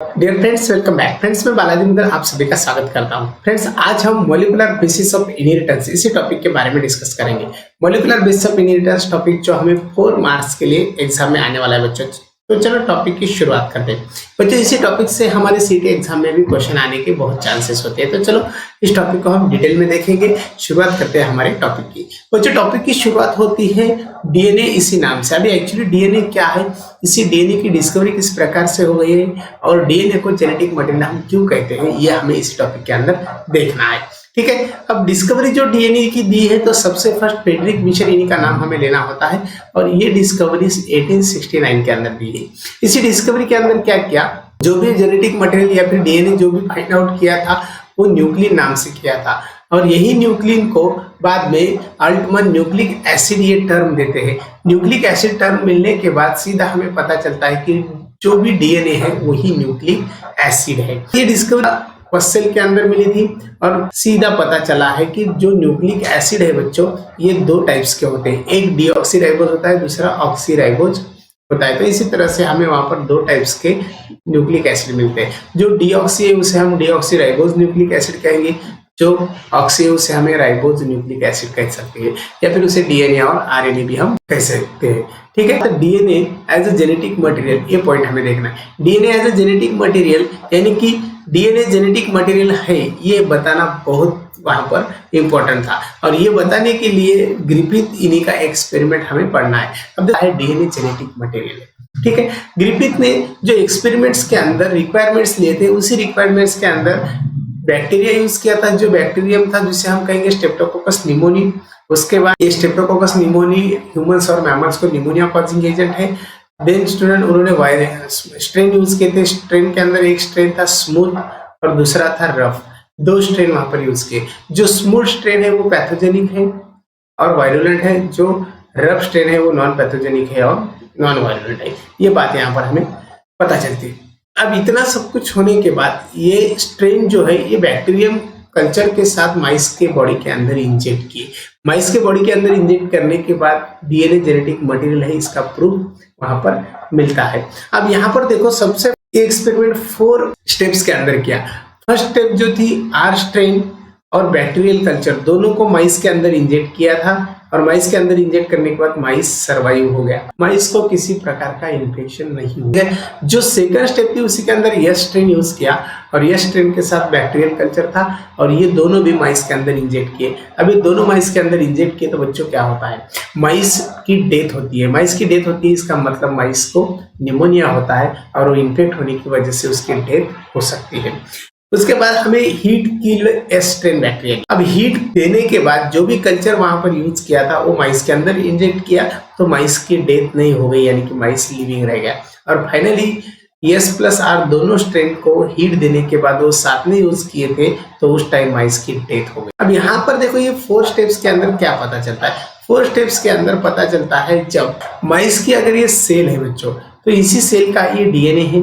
Dear friends, welcome back. Friends, मैं बालाजी मित्तल आप सभी का स्वागत करता हूं। फ्रेंड्स, आज हम मॉलिक्यूलर बेसिस ऑफ इनहेरिटेंस इसी टॉपिक के बारे में डिस्कस करेंगे। Molecular basis of inheritance topic जो हमें 4 मार्क्स के लिए एग्जाम में आने वाला है बच्चों। तो चलो टॉपिक की शुरुआत करते हैं बच्चों। इसी टॉपिक से हमारे सीटी एग्जाम में भी क्वेश्चन आने के बहुत चांसेस होते हैं। तो चलो इस टॉपिक को हम डिटेल में देखेंगे। शुरुआत करते हैं हमारे टॉपिक की। बच्चों, टॉपिक की शुरुआत होती है डीएनए इसी नाम से। अभी एक्चुअली डीएनए क्या है, इसी डीएनए की डिस्कवरी किस प्रकार से हो गई है और डीएनए को जेनेटिक मटेरियल हम क्यों कहते हैं, ये हमें इस टॉपिक के अंदर देखना है। ठीक है, अब डिस्कवरी जो डीएनए की दी है तो सबसे फर्स्ट फ्रेडरिक मिशर इन्हीं का नाम हमें लेना होता है और ये डिस्कवरी 1869 के अंदर दी है। इसी डिस्कवरी के अंदर क्या किया, जो भी जेनेटिक मटेरियल या फिर डीएनए जो भी फाइंड आउट किया था वो न्यूक्लियन नाम से किया था और यही न्यूक्लियन को बाद में अल्टमन न्यूक्लिक एसिड ये टर्म देते हैं। न्यूक्लिक एसिड टर्म मिलने के बाद सीधा हमें पता चलता है कि जो भी डीएनए है वही न्यूक्लिक एसिड है। ये डिस्कवरी फर्स्ट सेल के अंदर मिली थी और सीधा पता चला है कि जो न्यूक्लिक एसिड है बच्चों, ये 2 टाइप्स के होते हैं। एक डीऑक्सीराइबोज होता है, दूसरा ऑक्सीराइबोज होता है। तो इसी तरह से हमें वहां पर 2 टाइप्स के न्यूक्लिक एसिड मिलते हैं। जो डीऑक्सी है उसे हम डीऑक्सीराइबोज न्यूक्लिक एसिड कहेंगे, जो ऑक्सी है उसे हमें राइबोज न्यूक्लिक एसिड कह सकते हैं या फिर उसे डीएनए और आरएनए भी हम कह सकते हैं। ठीक है, तो DNA as a genetic material, ये पॉइंट हमें देखना है। DNA as a genetic material यानी कि डीएनए जेनेटिक मटेरियल है, ये बताना बहुत वहां पर इंपॉर्टेंट था और ये बताने के लिए ग्रिफिथ इन्हीं का एक्सपेरिमेंट हमें पढ़ना है। अब देखिए डीएनए जेनेटिक मटेरियल है। ठीक है, ग्रिफिथ ने जो एक्सपेरिमेंट्स के अंदर रिक्वायरमेंट्स लिए थे उसी रिक्वायरमेंट्स के अंदर बैक्टीरिया यूज किया था, जो बैक्टीरियम था जिसे हम कहेंगे स्ट्रेप्टोकोकस निमोनी। उसके बाद ये स्ट्रेप्टोकोकस निमोनी ह्यूमंस और मैमल्स को निमोनिया कॉजिंग एजेंट है। देन स्टूडेंट उन्होंने स्ट्रेन यूज किए थे। स्ट्रेन के अंदर एक स्ट्रेन था स्मूथ और दूसरा था रफ। 2 स्ट्रेन वहां पर यूज किए। जो स्मूथ स्ट्रेन है वो पैथोजेनिक है और वायरुलेंट है, जो रफ स्ट्रेन है वो नॉन पैथोजेनिक है और नॉन वायरुलेंट है। ये बात यहाँ पर हमें पता चलती है। अब इतना सब कुछ होने के बाद ये स्ट्रेन जो है ये बैक्टीरियम कल्चर के साथ माइस के बॉडी के अंदर इंजेक्ट किए। माइस के बॉडी के अंदर इंजेक्ट करने के बाद डीएनए जेनेटिक मटेरियल है इसका प्रूफ वहां पर मिलता है। अब यहाँ पर देखो, सबसे एक्सपेरिमेंट 4 स्टेप्स के अंदर किया। फर्स्ट स्टेप जो थी आर स्ट्रेन और बैक्टीरियल कल्चर दोनों को माइस के अंदर इंजेक्ट किया था और माइस के अंदर इंजेक्ट करने के बाद माइस सरवाइव हो गया। माइस को किसी प्रकार का इन्फेक्शन नहीं हुआ। जो सेकंड स्टेप थी उसी के अंदर यस स्ट्रेन यूज किया और यस स्ट्रेन के साथ बैक्टीरियल कल्चर था और ये दोनों भी माइस के अंदर इंजेक्ट किए। अब ये दोनों माइस के अंदर इंजेक्ट किए तो बच्चों क्या होता है, माइस की डेथ होती है। माइस की डेथ होती है, इसका मतलब माइस को निमोनिया होता है और वो इन्फेक्ट होने की वजह से उसकी डेथ हो सकती है। उसके बाद हमें heat kill S strain bacteria. अब हीट देने के बाद जो भी कल्चर वहां पर यूज किया था वो माइस के अंदर इंजेक्ट किया तो माइस की डेथ नहीं हो गई, यानी कि माइस लिविंग रह गया। और फाइनली एस प्लस आर दोनों स्ट्रेन को हीट देने के बाद वो साथ में यूज किए थे तो उस टाइम माइस की डेथ हो गई। अब यहाँ पर देखो ये 4 स्टेप्स के अंदर क्या पता चलता है। 4 स्टेप्स के अंदर पता चलता है जब माइस की अगर ये सेल है बच्चों तो इसी सेल का ये डीएनए है।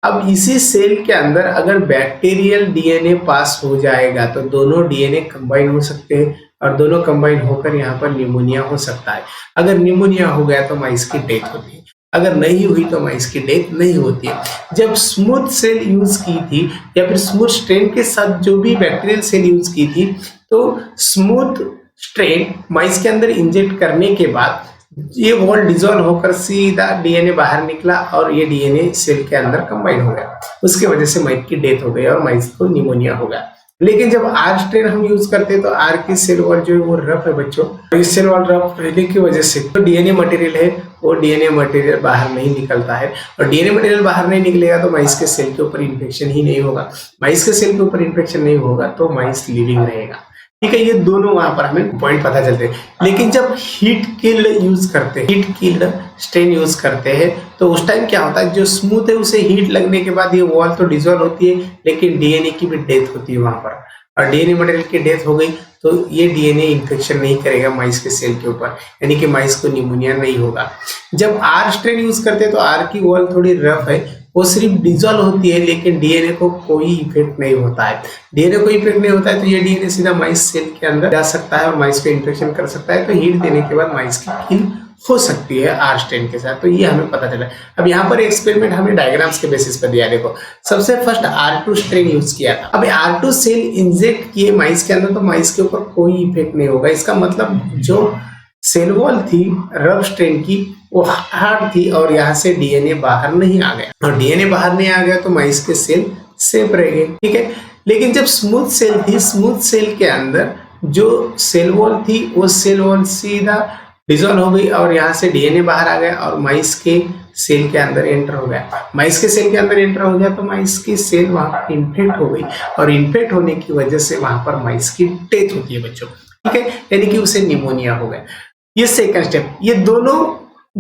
अब इसी सेल के अंदर अगर बैक्टीरियल डीएनए पास हो जाएगा तो दोनों डीएनए कंबाइन हो सकते हैं और दोनों कंबाइन होकर यहाँ पर निमोनिया हो सकता है। अगर निमोनिया हो गया तो माइस की डेथ होती है, अगर नहीं हुई तो माइस की डेथ नहीं होती है। जब स्मूथ सेल यूज की थी या फिर स्मूथ स्ट्रेन के साथ जो भी बैक्टीरियल सेल यूज की थी तो स्मूथ स्ट्रेन माइस के अंदर इंजेक्ट करने के बाद ये वॉल डिसॉल्व होकर सीधा डीएनए बाहर निकला और ये डीएनए सेल के अंदर कंबाइन हो गया। उसकी वजह से माइस की डेथ हो गई और माइस को निमोनिया हो गया। लेकिन जब आर स्ट्रेन हम यूज करते हैं तो आर की सेल वॉल जो है वो रफ है बच्चों। इस सेल वॉल रफ रहने की वजह से जो डीएनए मटेरियल है वो डीएनए मटेरियल बाहर नहीं निकलता है और डीएनए मटेरियल बाहर नहीं निकलेगा तो माइस के सेल के ऊपर इन्फेक्शन ही नहीं होगा। माइस के सेल के ऊपर इन्फेक्शन नहीं होगा तो माइस लिविंग रहेगा। ठीक है, ये दोनों वहां पर हमें पॉइंट पता चलते हैं। लेकिन जब हीट किल्ड यूज करते हैं, हीट किल्ड स्ट्रेन यूज करते हैं तो उस टाइम क्या होता है, जो स्मूथ है उसे हीट लगने के बाद ये वॉल तो डिसॉल्व होती है लेकिन डीएनए की भी डेथ होती है वहां पर और डीएनए मटेरियल की डेथ हो गई तो ये डीएनए इन्फेक्शन नहीं करेगा माइस के सेल के ऊपर, यानी कि माइस को निमोनिया नहीं होगा। जब आर स्ट्रेन यूज करते हैं तो आर की वॉल थोड़ी रफ है, वो सिर्फ डिसॉल्व होती है लेकिन डीएनए को कोई इफेक्ट नहीं होता है। डीएनए को इफेक्ट नहीं होता है तो ये डीएनए सीधा माइस सेल के अंदर जा सकता है और माइस को इन्फेक्शन कर सकता है। तो हीट देने के बाद माइस की किल हो सकती है आर स्ट्रेन के साथ, तो ये हमें पता चला। अब यहाँ पर एक्सपेरिमेंट हमें डायग्राम्स के बेसिस पर दिया। देखो सबसे फर्स्ट R2 स्ट्रेन यूज किया था। अब R2 सेल इंजेक्ट किए माइस के अंदर, तो माइस के ऊपर कोई इफेक्ट नहीं होगा। इसका मतलब जो सेल वॉल थी रब स्ट्रेन की वो हार्ड थी और यहाँ से डीएनए बाहर नहीं आ गया, और डीएनए बाहर नहीं आ गया तो माइस के सेल सेफ रह गए, ठीक है। लेकिन जब स्मूथ सेल थी, स्मूथ सेल के अंदर जो सेल वॉल थी वो सेल वॉल सीधा डिसॉल्व हो गई और यहाँ से डीएनए बाहर आ गया और माइस के सेल के अंदर एंटर हो गया। माइस के सेल के अंदर एंटर हो गया तो माइस की सेल वहां पर इन्फेक्ट हो गई, और इन्फेक्ट होने की वजह से वहां पर माइस की डेथ होती है बच्चों, ठीक है, यानी कि उसे निमोनिया हो गया। ये सेकंड स्टेप। ये दोनों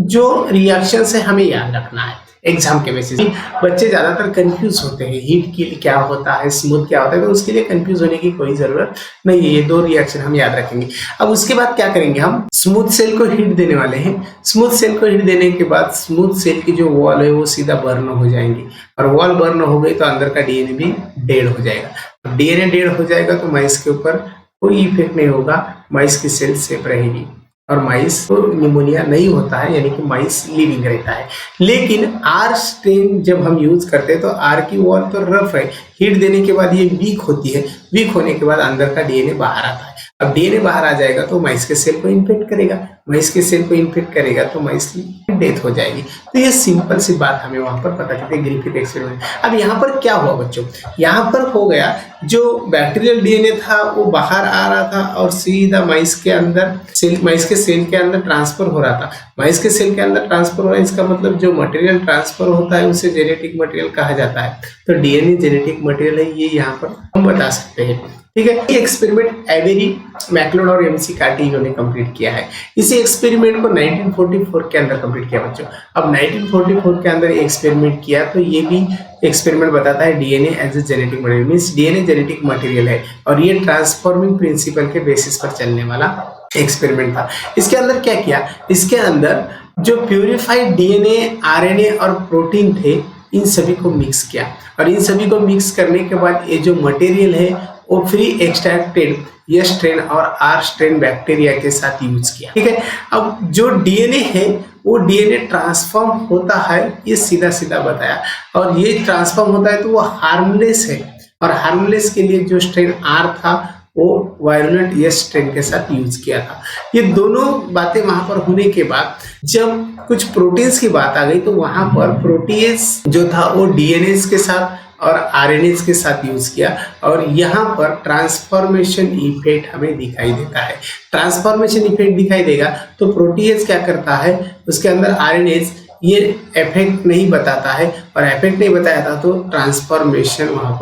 जो रिएक्शन है हमें याद रखना है एग्जाम के बेसिस। बच्चे ज्यादातर कंफ्यूज होते हैं, हीट की क्या होता है, स्मूथ क्या होता है, तो उसके लिए कंफ्यूज होने की कोई जरूरत नहीं है। ये दो रिएक्शन हम याद रखेंगे। अब उसके बाद क्या करेंगे, हम स्मूथ सेल को हीट देने वाले हैं। स्मूथ सेल को हीट देने के बाद स्मूथ सेल की जो वॉल है वो सीधा बर्न हो जाएंगी, और वॉल बर्न हो गई तो अंदर का डीएनए भी डेड हो जाएगा। डीएनए डेड हो जाएगा तो माइस के ऊपर कोई इफेक्ट नहीं होगा, माइस की सेल सेफ रहेगी और माइस को निमोनिया नहीं होता है, यानी कि माइस लिविंग रहता है। लेकिन आर स्ट्रेन जब हम यूज करते हैं तो आर की वॉल तो रफ है, हीट देने के बाद ये वीक होती है, वीक होने के बाद अंदर का डीएनए बाहर आता है। अब डीएनए बाहर आ जाएगा तो माइस के सेल को इन्फेक्ट करेगा, माइस के सेल को इन्फेक्ट करेगा तो माइस की डेथ हो जाएगी। तो ये सिंपल सी बात हमें वहां पर पता चलती है ग्रिफिथ एक्सपेरिमेंट। अब यहाँ पर क्या हुआ बच्चों, यहाँ पर हो गया जो बैक्टीरियल डीएनए था वो बाहर आ रहा था और सीधा माइस के अंदर माइस के सेल के अंदर ट्रांसफर हो रहा था। माइस के सेल के अंदर ट्रांसफर हो रहा है, इसका मतलब जो मटेरियल ट्रांसफर होता है उसे जेनेटिक मटेरियल कहा जाता है। तो डीएनए जेनेटिक मटेरियल है, ये यहाँ पर हम बता सकते हैं, ठीक है। ये एक्सपेरिमेंट एवेरी, मैक्लोड और एमसी कार्टी इन्होंने कंप्लीट किया है। इसी एक्सपेरिमेंट को 1944 के अंदर कंप्लीट किया बच्चों। अब 1944 के अंदर एक्सपेरिमेंट किया तो ये भी एक्सपेरिमेंट बताता है DNA as a genetic material, means DNA genetic material है, और ये ट्रांसफॉर्मिंग प्रिंसिपल के बेसिस पर चलने वाला एक्सपेरिमेंट था। इसके अंदर क्या किया, इसके अंदर जो प्यूरिफाइड डीएनए, आरएनए और प्रोटीन थे इन सभी को मिक्स किया, और इन सभी को मिक्स करने के बाद ये जो मटेरियल है वो फ्री एक्सट्रैक्टेड एस स्ट्रेन और आर स्ट्रेन बैक्टीरिया के साथ यूज किया, ठीक है। अब जो डीएनए है वो डीएनए ट्रांसफॉर्म होता है, ये सीधा सीधा बताया, और ये ट्रांसफॉर्म होता है तो वो हार्मलेस है, और हार्मलेस के लिए जो स्ट्रेन आर था वो वायरुलेंट एस स्ट्रेन के साथ यूज किया था। ये दोनों बातें वहां पर होने के बाद जब कुछ प्रोटीन्स की बात आ गई तो वहां पर प्रोटीएज जो था वो डीएनएस के साथ और आरएनएस के साथ यूज किया, और यहाँ पर ट्रांसफॉर्मेशन इफेक्ट हमें दिखाई देता है। ट्रांसफॉर्मेशन इफेक्ट दिखाई देगा तो प्रोटीएज क्या करता है, उसके अंदर आरएनएस ये इफेक्ट नहीं बताता है, और इफेक्ट नहीं बताया तो ट्रांसफॉर्मेशन वहां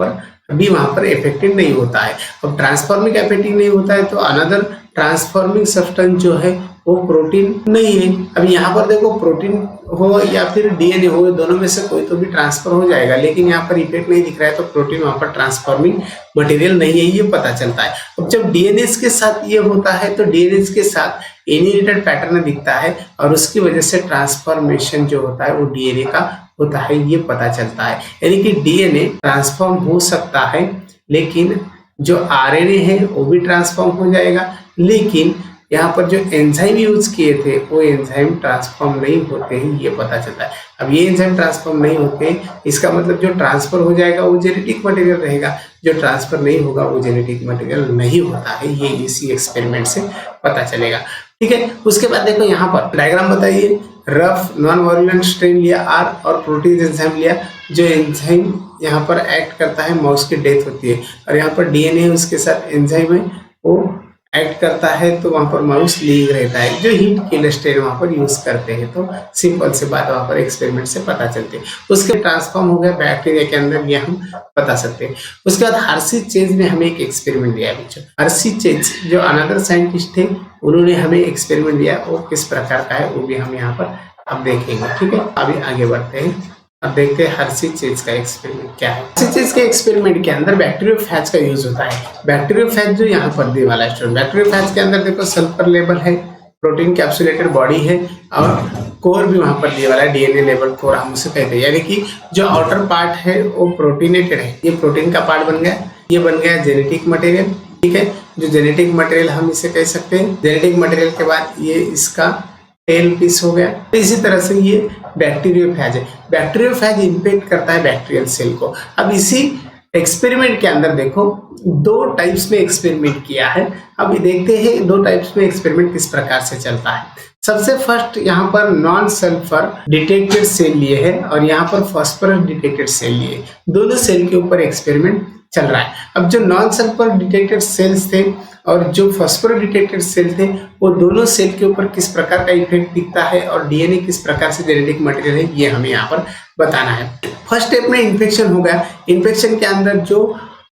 पर इफेक्टिव नहीं होता है। अब ट्रांसफॉर्मिंग इफेक्टिव नहीं होता है तो अनदर ट्रांसफॉर्मिंग सब्सटेंस जो है वो प्रोटीन नहीं है। अब यहाँ पर देखो प्रोटीन हो या फिर डीएनए हो, दोनों में से कोई तो भी ट्रांसफर हो जाएगा, लेकिन यहाँ पर इफेक्ट नहीं दिख रहा है तो प्रोटीन वहां पर ट्रांसफॉर्मिंग मटेरियल नहीं है, ये पता चलता है। अब जब डीएनएस के साथ ये होता है तो डीएनएस के साथ इनहेरिटेड पैटर्न दिखता है, और उसकी वजह से ट्रांसफॉर्मेशन जो होता है वो डीएनए का होता है, ये पता चलता है। यानी कि डीएनए ट्रांसफॉर्म हो सकता है, लेकिन जो आरएनए है वो भी ट्रांसफॉर्म हो जाएगा, लेकिन यहाँ पर जो एंजाइम यूज किए थे वो एंजाइम ट्रांसफॉर्म नहीं होते हैं, ये पता चलता है। अब ये एंजाइम ट्रांसफॉर्म नहीं होते, इसका मतलब जो ट्रांसफर हो जाएगा वो जेनेटिक मटेरियल रहेगा, जो ट्रांसफर नहीं होगा वो जेनेटिक मटेरियल नहीं होता है, ये इसी एक्सपेरिमेंट से पता चलेगा, ठीक है। उसके बाद देखो यहाँ पर डायग्राम बताइए, रफ नॉन वायरुलेंट स्ट्रेन लिया आर, और प्रोटीन एंजाइम लिया, जो एंजाइम यहाँ पर एक्ट करता है माउस की डेथ होती है, और यहाँ पर डीएनए उसके साथ एंजाइम है वो एक्ट करता है तो वहां पर माउस लिविंग रहता है, जो हीट किलर स्ट्रेन वहां पर यूज करते हैं। तो सिंपल से बात वहां पर एक्सपेरिमेंट से पता चलती है। उसके ट्रांसफॉर्म हो गया बैक्टीरिया के अंदर, ये हम बता सकते हैं। उसके बाद हर्सी चेज ने हमें एक एक्सपेरिमेंट दिया बच्चों। हर्सी चेज जो अनदर साइंटिस्ट थे उन्होंने हमें एक्सपेरिमेंट दिया, वो किस प्रकार का है वो भी हम यहाँ पर अब देखेंगे, ठीक है। अभी आगे बढ़ते हैं, अब देखते हैं हर्सी चेज का एक्सपेरिमेंट क्या है। हर्सी चेज के एक्सपेरिमेंट के अंदर बैक्टीरियोफेज का यूज होता है। बैक्टीरियोफेज जो यहाँ पर दे वाला है स्टूडेंट, बैक्टीरियोफेज के अंदर देखो सल्फर लेवल है, प्रोटीन कैप्सुलेटेड बॉडी है, और कोर भी वहां पर दिए वाला है, डीएनए लेवल कोर हम उसे कहते हैं। यानी कि जो आउटर पार्ट है वो प्रोटीनेटेड है, ये प्रोटीन का पार्ट बन गया, ये बन गया जेनेटिक मटेरियल, ठीक है। जो जेनेटिक मटेरियल हम इसे कह सकते हैं। जेनेटिक मटेरियल के बाद ये इसका टेल पीस हो गया। तो इसी तरह से ये बैक्टीरियोफेज है, बैक्टीरियोफेज इन्फेक्ट करता है बैक्टीरियल सेल को। अब इसी एक्सपेरिमेंट के अंदर देखो दो टाइप्स में एक्सपेरिमेंट किया है। अब देखते हैं दो टाइप्स में एक्सपेरिमेंट किस प्रकार से चलता है। सबसे फर्स्ट यहाँ पर नॉन सल्फर डिटेक्टेड सेल लिए है और यहाँ पर फास्फोरस डिटेक्टेड सेल लिए, दोनों सेल के ऊपर एक्सपेरिमेंट चल रहा है। अब जो नॉन सल्फर डिटेक्टेड सेल्स थे और जो फास्फोरस डिटेक्टेड सेल थे वो दोनों सेल के ऊपर किस प्रकार का इफेक्ट दिखता है और डीएनए किस प्रकार से जेनेटिक मटेरियल है ये हमें यहाँ पर बताना है। फर्स्ट स्टेप में इन्फेक्शन हो गया, इन्फेक्शन के अंदर जो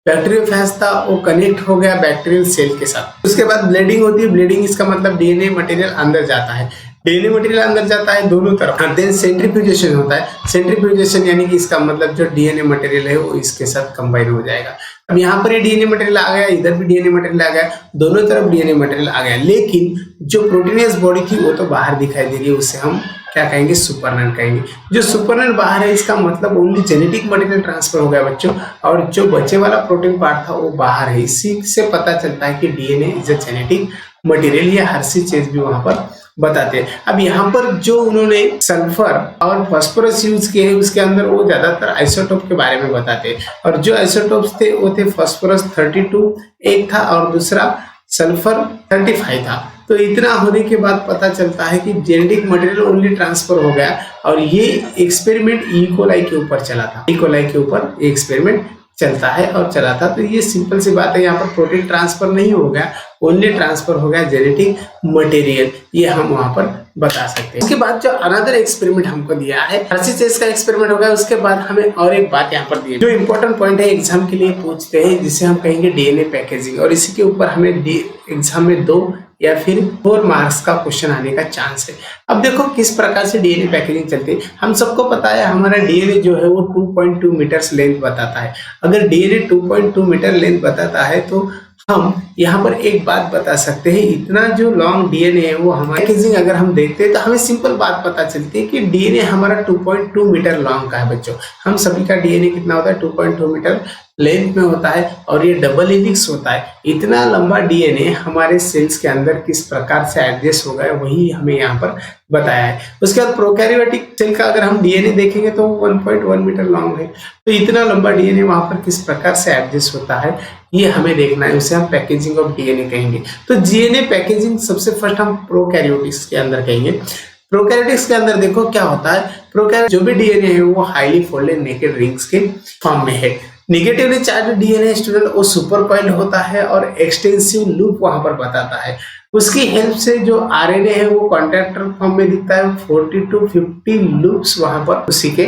बैक्टीरियोफेज था वो कनेक्ट हो गया बैक्टीरियल सेल के साथ। उसके बाद ब्लीडिंग होती है, ब्लीडिंग इसका मतलब डीएनए मटेरियल अंदर जाता है, डीएनए मटेरियल अंदर जाता है दोनों तरफ। देन सेंट्रीफ्यूजेशन होता है, सेंट्रीफ्यूजेशन यानी कि इसका मतलब जो डीएनए मटेरियल है वो इसके साथ कंबाइन हो जाएगा। अब यहाँ पर ये डीएनए मटेरियल आ गया, इधर भी डीएनए मटेरियल आ गया, दोनों तरफ डीएनए मटेरियल आ गया, लेकिन जो प्रोटीनियस बॉडी थी वो तो बाहर दिखाई दे रही है, उसे हम क्या कहेंगे, सुपरनेट कहेंगे। जो सुपरनेट बाहर है इसका मतलब ओनली जेनेटिक मटेरियल ट्रांसफर हो गया बच्चों, और जो बचे वाला प्रोटीन पार्ट था वो बाहर है। इसी से पता चलता है कि DNA is a genetic material, ये हर सी चीज भी वहां पर बताते हैं। अब यहाँ पर जो उन्होंने सल्फर और फास्फोरस यूज किए हैं उसके अंदर वो ज्यादातर आइसोटोप के बारे में बताते हैं, और जो आइसोटोप्स थे वो थे फास्फोरस 32 एक था और दूसरा सल्फर 35 था। तो इतना होने के बाद पता चलता है कि जेनेटिक मटेरियल ओनली ट्रांसफर हो गया, और ये एक्सपेरिमेंट ई कोलाई के ऊपर चला था, ई कोलाई के ऊपर एक्सपेरिमेंट चलता है और चला था। तो ये सिंपल सी बात है, यहाँ पर प्रोटीन ट्रांसफर नहीं हो गया, ओनली ट्रांसफर हो गया जेनेटिक मटेरियल, ये हम वहां पर बता सकते हैं। उसके बाद जो अनदर एक्सपेरिमेंट हमको दिया है, हर्शीज का एक्सपेरिमेंट हो गया। उसके बाद हमें और एक बात यहाँ पर दी है जो इंपॉर्टेंट पॉइंट है, एग्जाम के लिए पूछते हैं, जिसे हम कहेंगे डीएनए पैकेजिंग, और इसी के ऊपर हमें एग्जाम में 2 या फिर 4 मार्क्स का क्वेश्चन आने का चांस है। अब देखो किस प्रकार से डीएनए पैकेजिंग चलती है। हम सबको पता है हमारा डीएनए जो है वो 2.2 मीटर्स लेंथ बताता है। अगर डीएनए 2.2 मीटर लेंथ बताता है तो हम यहाँ पर एक बात बता सकते हैं, इतना जो लॉन्ग डीएनए है वो हमारे पैकेजिंग अगर हम देखते हैं तो हमें सिंपल बात पता चलती है कि डीएनए हमारा 2.2 मीटर लॉन्ग का है बच्चों। हम सभी का डीएनए कितना होता है, 2.2 मीटर लेंथ में होता है, और ये डबल हेलिक्स होता है। इतना लंबा डीएनए हमारे सेल्स के अंदर किस प्रकार से एडजस्ट होगा वही हमें यहाँ पर बताया है। उसके बाद प्रोकैरियोटिक सेल का अगर हम डीएनए देखेंगे तो 1.1 मीटर लॉन्ग है। तो इतना लंबा डीएनए वहां पर किस प्रकार से एडजस्ट होता है ये हमें देखना है, उसे हम पैकेजिंग ऑफ डीएनए कहेंगे। तो डीएनए पैकेजिंग सबसे फर्स्ट हम प्रोकैरियोटिक्स के अंदर कहेंगे। प्रोकैरियोटिक्स के अंदर देखो क्या होता है, प्रोकैरियोट जो भी डीएनए है वो हाईली फोल्डेड नेकेड रिंग्स के फॉर्म में है। निगेटिवली चार्ज डीएनए स्टूडेंट वो सुपर कॉइल्ड होता है और एक्सटेंसिव लूप वहां पर बताता है। उसकी हेल्प से जो आरएनए है वो कॉन्ट्रैक्टर फॉर्म में दिखता है। 40 to 50 लूप्स वहां पर उसी के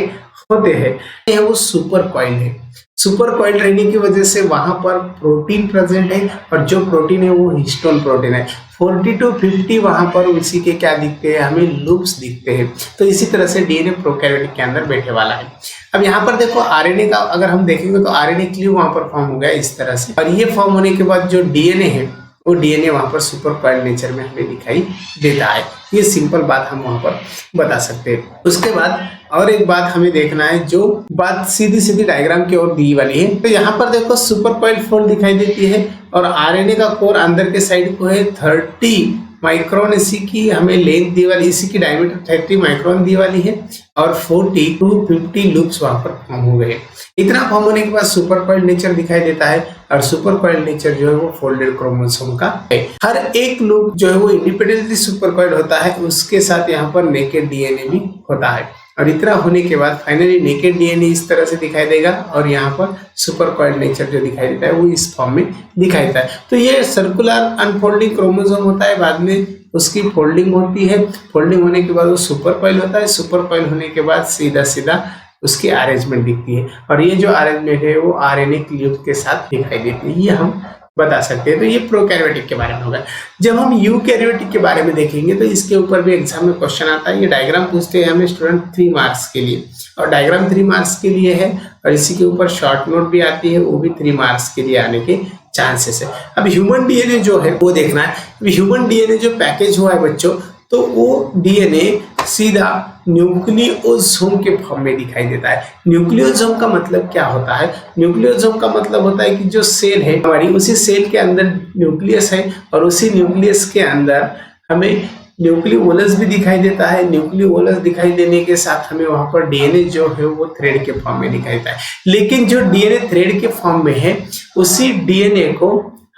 होते हैं। वो सुपर कॉइल है, सुपर कॉइल रहने की वजह से वहां पर प्रोटीन प्रेजेंट है, और जो प्रोटीन है वो हिस्टोन प्रोटीन है। 40 to 50 वहां पर उसी के क्या दिखते हैं, हमें लूप्स दिखते हैं। तो इसी तरह से डीएनए प्रोकैरियोटिक के अंदर बैठे वाला है। अब यहाँ पर देखो आरएनए का अगर हम देखेंगे तो आरएनए क्ल्यू वहां पर फॉर्म हो गया इस तरह से, और ये फॉर्म होने के बाद जो डीएनए है वो डीएनए वहां पर सुपर कॉइल नेचर में हमें दिखाई देता है। ये सिंपल बात हम वहां पर बता सकते हैं। उसके बाद और एक बात हमें देखना है, जो बात सीधी सीधी डायग्राम की ओर दी वाली है। तो यहाँ पर देखो सुपर कॉइल फोल्ड दिखाई देती है, और आरएनए का कोर अंदर के साइड को है 30 माइक्रोन, इसी की हमें लेंथ दी वाली, इसी की डायमीटर 30 माइक्रोन दी वाली है, और 40 to 50 लूप्स वहां पर फॉर्म हो गए। इतना फॉर्म होने के बाद सुपर कॉइल नेचर दिखाई देता है, और सुपर कॉइल नेचर जो है वो फोल्डेड क्रोमोसोम का है। हर एक लूप जो है वो इंडिपेंडेंटली सुपर कॉइल होता है, उसके साथ यहाँ पर नेकेड डीएनए भी होता है। और इतना होने के बाद फाइनली नेकेड डीएनए इस तरह से दिखाई देगा, और यहाँ पर सुपर कॉइल नेचर जो दिखाई देता है वो इस फॉर्म में दिखाई देता है। तो ये सर्कुलर अनफोल्डिंग क्रोमोसोम होता है, बाद में उसकी फोल्डिंग होती है। फोल्डिंग होने के बाद वो सुपर कॉइल होता है, सुपर कॉइल होने के बाद सीधा सीधा उसकी अरेंजमेंट दिखती है, और ये जो अरेंजमेंट है वो आरएनए क्ल्यूब के साथ दिखाई देती है। ये हम बता सकते हैं। तो ये प्रोकैरियोटिक के बारे में होगा। जब हम यूकैरियोटिक के बारे में देखेंगे तो इसके ऊपर भी एग्जाम में क्वेश्चन आता है। ये डायग्राम पूछते हैं हमें स्टूडेंट 3 मार्क्स के लिए, और डायग्राम 3 मार्क्स के लिए है, और इसी के ऊपर शॉर्ट नोट भी आती है, वो भी 3 मार्क्स के लिए आने के चांसेस है। अब ह्यूमन डीएनए जो है वो देखना है। अब ह्यूमन डीएनए जो पैकेज हुआ है बच्चों, तो वो डीएनए सीधा न्यूक्लियोसोम के फॉर्म में दिखाई देता है। न्यूक्लियोसोम का मतलब क्या होता है? न्यूक्लियोसोम का मतलब होता है कि जो सेल है हमारी, उसी सेल के अंदर न्यूक्लियस है, और उसी न्यूक्लियस के अंदर हमें न्यूक्लियोलस भी दिखाई देता है। न्यूक्लियोलस दिखाई देने के साथ हमें वहां पर डीएनए जो है वो थ्रेड के फॉर्म में दिखाई देता है। लेकिन जो डीएनए थ्रेड के फॉर्म में है, उसी डीएनए को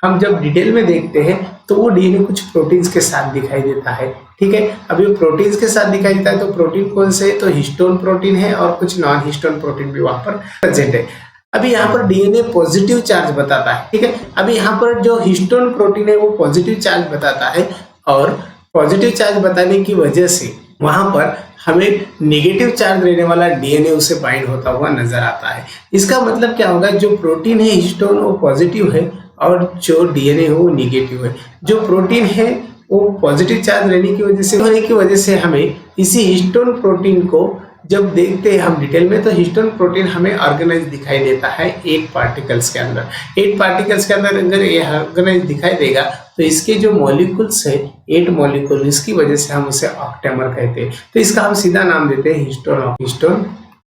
हम जब डिटेल में देखते हैं तो वो डीएनए कुछ प्रोटीन्स के साथ दिखाई देता है। ठीक है, अब ये प्रोटीन्स के साथ दिखाई देता है तो प्रोटीन कौन से, तो हिस्टोन प्रोटीन है और कुछ नॉन हिस्टोन प्रोटीन भी वहां पर प्रेजेंट है। अभी यहाँ पर डीएनए पॉजिटिव चार्ज बताता है। ठीक है, अभी यहाँ पर जो हिस्टोन प्रोटीन है वो पॉजिटिव चार्ज बताता है और पॉजिटिव चार्ज बताने की वजह से वहां पर हमें नेगेटिव चार्ज रहने वाला डीएनए उसे बाइंड होता हुआ नजर आता है। इसका मतलब क्या होगा, जो प्रोटीन है हिस्टोन वो पॉजिटिव है और जो डीएनए है वो नेगेटिव है। जो प्रोटीन है वो पॉजिटिव चार्ज होने की वजह से हमें इसी हिस्टोन प्रोटीन को जब देखते हैं हम डिटेल में, तो हिस्टोन प्रोटीन हमें ऑर्गेनाइज दिखाई देता है 8 पार्टिकल्स के अंदर। 8 पार्टिकल्स के अंदर अगर ये ऑर्गेनाइज दिखाई देगा तो इसके जो मॉलिक्यूल्स है 8 मॉलिक्यूल, इसकी वजह से हम उसे ऑक्टेमर कहते हैं। तो इसका हम सीधा नाम देते हैं हिस्टोन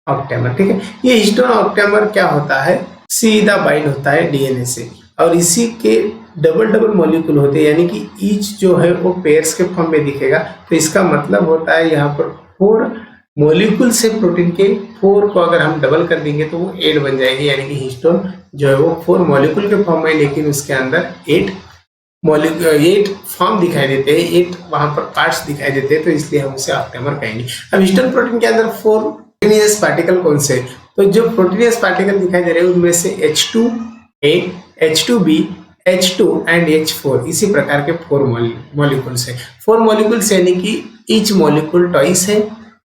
ऑक्टेमर। ठीक है, ये हिस्टोन ऑक्टेमर क्या होता है, सीधा बाइंड होता है डीएनए से और इसी के डबल मॉलिक्यूल होते हैं, यानी कि ईच जो है वो पेयर्स के फॉर्म में दिखेगा। तो इसका मतलब होता है यहाँ पर 4 मॉलिक्यूल से प्रोटीन के 4 को अगर हम डबल कर देंगे तो वो 8 बन जाएगी, यानी कि हिस्टोन जो है वो 4 मॉलिक्यूल के फॉर्म में, लेकिन उसके अंदर 8 फॉर्म दिखाई देते हैं, 8 वहां पर पार्ट्स दिखाई देते हैं, तो इसलिए हम उसे ऑक्टेमर कहेंगे। अब हिस्टोन प्रोटीन के अंदर 4 प्रोटीनियस पार्टिकल कौन से, तो जो प्रोटीनियस पार्टिकल दिखाई दे रहे हैं उनमें से H2A, H2B, H2 and H4 इसी प्रकार के 4 मॉलिक्यूल्स है। 4 मॉलिक्यूल्स यानी कि ईच मॉलिक्यूल ट्वाइस है,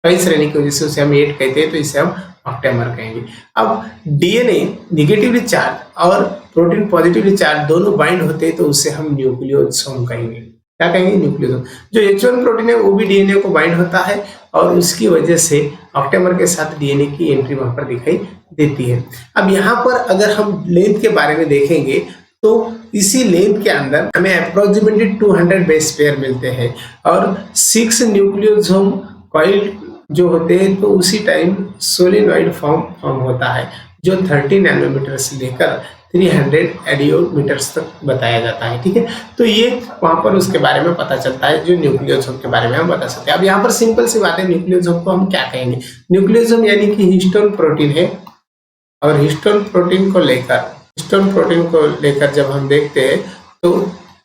ट्वाइस रहने की वजह से उसे हम 8 कहते हैं, तो इसे हम ऑक्टेमर कहेंगे। अब डीएनए नेगेटिवली चार्ज और प्रोटीन पॉजिटिवली चार्ज दोनों बाइंड होते हैं तो उसे हम न्यूक्लियोसोम कहेंगे। क्या कहेंगे, न्यूक्लियोसोम। जो H1 प्रोटीन है वो भी डीएनए को बाइंड होता है और उसकी वजह से ऑक्टेमर के साथ डीएनए की एंट्री वहां पर दिखाई देती है। अब यहाँ पर अगर हम लेंथ के बारे में देखेंगे तो इसी लेंथ के अंदर हमें अप्रोक्सीमेटली 200 बेस पेयर मिलते हैं और 6 न्यूक्लियोसोम कॉइल जो होते हैं, तो उसी टाइम सोलिनॉइड फॉर्म होता है जो 30 नैनोमीटर से लेकर 300 एडियोमीटर्स तक बताया जाता है। ठीक है, तो ये वहां पर उसके बारे में पता चलता है, जो न्यूक्लियोसोम के बारे में हम बता सकते हैं। अब यहाँ पर सिंपल सी बात है, न्यूक्लियोसोम को हम क्या कहेंगे, न्यूक्लियोसोम यानी कि हिस्टोन प्रोटीन है और हिस्टोन प्रोटीन को लेकर जब हम देखते हैं तो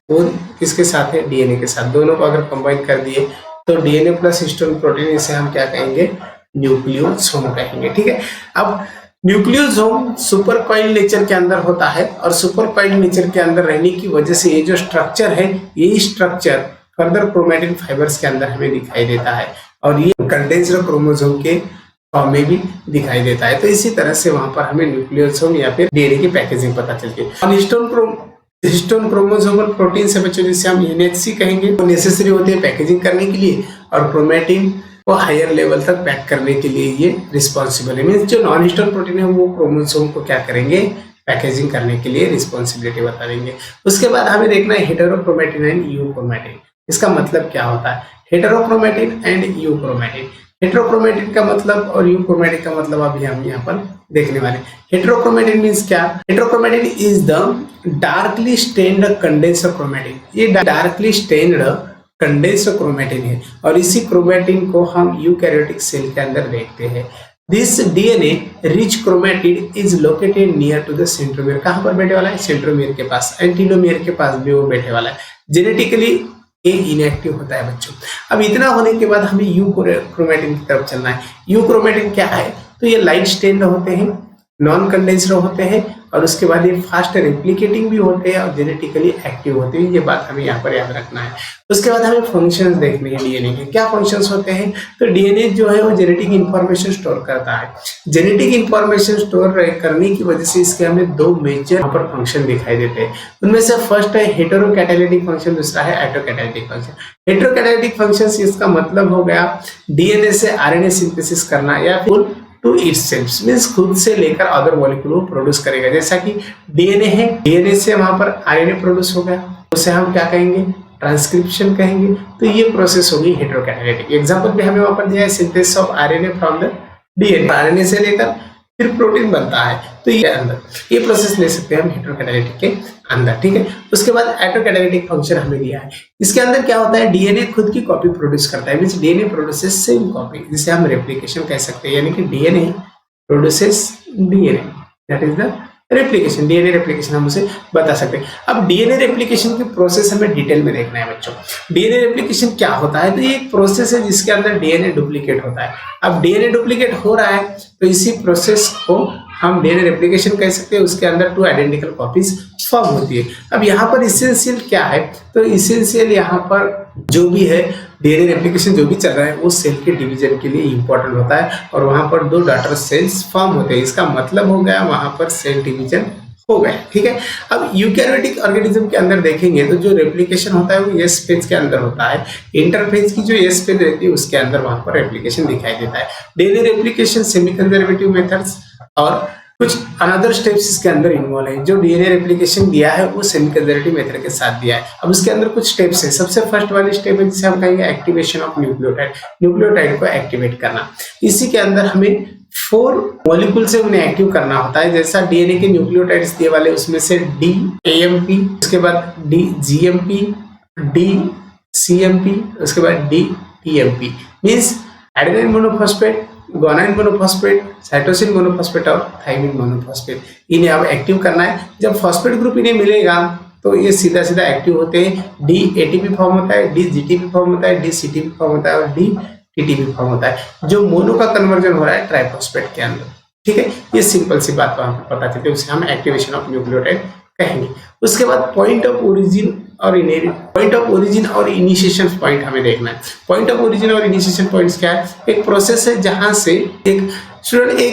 वो किसके साथ है, डीएनए के साथ। दोनों को अगर कंबाइन कर दिए तो डीएनए प्लस हिस्टोन प्रोटीन, इसे हम क्या कहेंगे, न्यूक्लियोसोम कहेंगे। ठीक है, अब न्यूक्लियोसोम सुपर कॉइल नेचर के अंदर होता है और सुपर कॉइल नेचर के अंदर रहने की वजह से ये जो स्ट्रक्चर है, यही स्ट्रक्चर फर्दर क्रोमैटिन फाइबर्स के अंदर हमें दिखाई देता है और ये कंडेंस्ड क्रोमोसोम के फॉर्म में भी दिखाई देता है। तो इसी तरह से वहां पर हमें न्यूक्लियोसोम या फिर डीएनए की पैकेजिंग पता चलती है। हिस्टोन क्रोमोसोमल प्रोटीन से बच्चों जिसे हम एनएचसी कहेंगे, वो नेसेसरी होते हैं पैकेजिंग करने के लिए और क्रोमैटिन को हायर लेवल तक पैक करने के लिए ये रिस्पॉन्सिबल है। मीन्स जो नॉन हिस्टोन प्रोटीन है वो क्रोमोसोम को क्या करेंगे, पैकेजिंग करने के लिए रिस्पॉन्सिबिलिटी बता देंगे। उसके बाद हमें देखना है हेटेरोक्रोमैटिन एंड यूक्रोमैटिन। इसका मतलब क्या होता है, हेटेरोक्रोमैटिन एंड यूक्रोमैटिन। हेटेरोक्रोमैटिन का मतलब और यूक्रोमैटिन का मतलब अभी हम यहाँ पर देखने वाले। हेटेरोक्रोमैटिन मींस क्या, heterochromatin is the darkly stained condenser chromatin. ये डार्कली स्टेन्ड कंडेंसर क्रोमैटिन है और इसी क्रोमैटिन को हम यूकैरियोटिक सेल के अंदर देखते हैं। This DNA rich chromatid is located near to the centromere. कहाँ पर बैठे वाला है, सेंट्रोमियर के पास, एंटीलोमियर के पास भी वो बैठे वाला है। जेनेटिकली ये इनएक्टिव होता है बच्चों। अब इतना होने के बाद हमें यू क्रोमैटिन की तरफ चलना है। यू क्रोमैटिन क्या है, तो ये लाइट स्टेन्ड होते हैं, नॉन कंडेंस्ड होते हैं और उसके बाद ये फास्ट रेप्लिकेटिंग भी होते हैं और जेनेटिकली एक्टिव होते हैं। ये बात हमें यहाँ पर याद रखना है। उसके बाद हमें फंक्शंस देखने हैं डीएनए के। क्या फंक्शंस होते हैं, तो डीएनए जो है वो जेनेटिक इंफॉर्मेशन स्टोर करता है। जेनेटिक इंफॉर्मेशन स्टोर करने की वजह से इसके हमें 2 मेजर यहाँ पर फंक्शन दिखाई देते हैं। उनमें से फर्स्ट है हेटेरोकैटालिटिक फंक्शन, दूसरा है एटोकैटालिटिक फंक्शन। हेटेरोकैटालिटिक फंक्शन इसका मतलब हो गया डीएनए से आरएनए सिंथेसिस करना या फिर टू इटसेल्फ, मींस खुद से लेकर अदर मॉलिक्यूल को प्रोड्यूस करेगा। जैसा कि डीएनए है, डीएनए से वहां पर आरएनए प्रोड्यूस हो गया, उसे हम क्या कहेंगे, ट्रांसक्रिप्शन कहेंगे। तो ये प्रोसेस होगी हेटेरोकैटालिटिक। एग्जांपल भी हमें वहां पर दिया है, synthesis of RNA from the DNA. RNA से लेकर फिर प्रोटीन बनता है। तो ये अंदर ये प्रोसेस ले सकते हैं हम हेटेरोकैटालिटिक के अंदर, ठीक है। उसके बाद ऑटोकैटालिटिक फंक्शन हमें दिया है। इसके अंदर क्या होता है, डीएनए खुद की कॉपी प्रोड्यूस करता है, means DNA produces same copy, जिसे हम रेप्लिकेशन कह सकते हैं, यानी कि DNA produces DNA, that is the replication. DNA replication हम उसे बता सकते हैं। अब डीएनए रेप्लिकेशन की प्रोसेस हमें डिटेल में देखना है बच्चों। डीएनए रेप्लिकेशन क्या होता है, तो ये एक प्रोसेस है जिसके अंदर डीएनए डुप्लीकेट होता है। अब डीएनए डुप्लीकेट हो रहा है तो इसी प्रोसेस को हम डीएनए रेप्लिकेशन कह सकते हैं। उसके अंदर 2 आइडेंटिकल कॉपीज फॉर्म होती है। अब यहाँ पर इसेंशियल क्या है, तो इसेंशियल यहाँ पर जो भी है डीएनए रेप्लिकेशन जो भी चल रहा है वो सेल के डिवीजन के लिए इंपॉर्टेंट होता है, और वहां पर 2 डॉटर सेल्स फॉर्म होते हैं। इसका मतलब हो गया वहां पर सेल डिवीजन हो गया, ठीक है। अब यूकैरियोटिक ऑर्गेनिज्म के अंदर देखेंगे तो जो रेप्लिकेशन होता है वो एस फेज के अंदर होता है। इंटरफेज की जो एस फेज रहती है उसके अंदर वहां पर रेप्लिकेशन दिखाई देता है। DNA replication semi conservative methods और कुछ अनदर स्टेप्स इसके अंदर इन्वॉल्व है। जो डीएनए रेप्लिकेशन दिया है वो सेमी कंजर्वेटिव मेथड के साथ दिया है। अब इसके अंदर कुछ स्टेप्स है। सबसे फर्स्ट वाली स्टेप है जिसे हम कहेंगे एक्टिवेशन ऑफ न्यूक्लियोटाइड, न्यूक्लियोटाइड को एक्टिवेट करना। इसी के अंदर हमें 4 मॉलिक्यूल से उन्हें एक्टिव करना होता है। जैसा डीएनए के न्यूक्लियोटाइड्स दिए वाले उसमें से डी एएमपी, उसके बाद डी जीएमपी, डी सीएमपी, उसके बाद D TMP, means adenine monophosphate, guanine monophosphate, cytosine monophosphate और थाइमिन मोनोफॉस्फेट। इन्हें अब एक्टिव करना है। जब फॉस्फेट ग्रुप इन्हें मिलेगा तो ये सीधा सीधा एक्टिव होते हैं। डी एटीपी फॉर्म होता है, डी जीटीपी फॉर्म होता है, डी सीटीपी फॉर्म होता है और डी टीटीपी फॉर्म होता है। जो मोनो का कन्वर्जन हो रहा है ट्राइफॉस्फेट के अंदर, ठीक है। ये सिंपल सी बात वहां पर पता चलती है, उसे हम एक्टिवेशन ऑफ न्यूक्लियोटाइड कहेंगे। उसके बाद पॉइंट ऑफ ओरिजिन और इनिशिएशन पॉइंट हमें देखना है। पॉइंट ऑफ ओरिजिन और इनिशिएशन पॉइंट्स क्या है, एक प्रोसेस है जहां से एक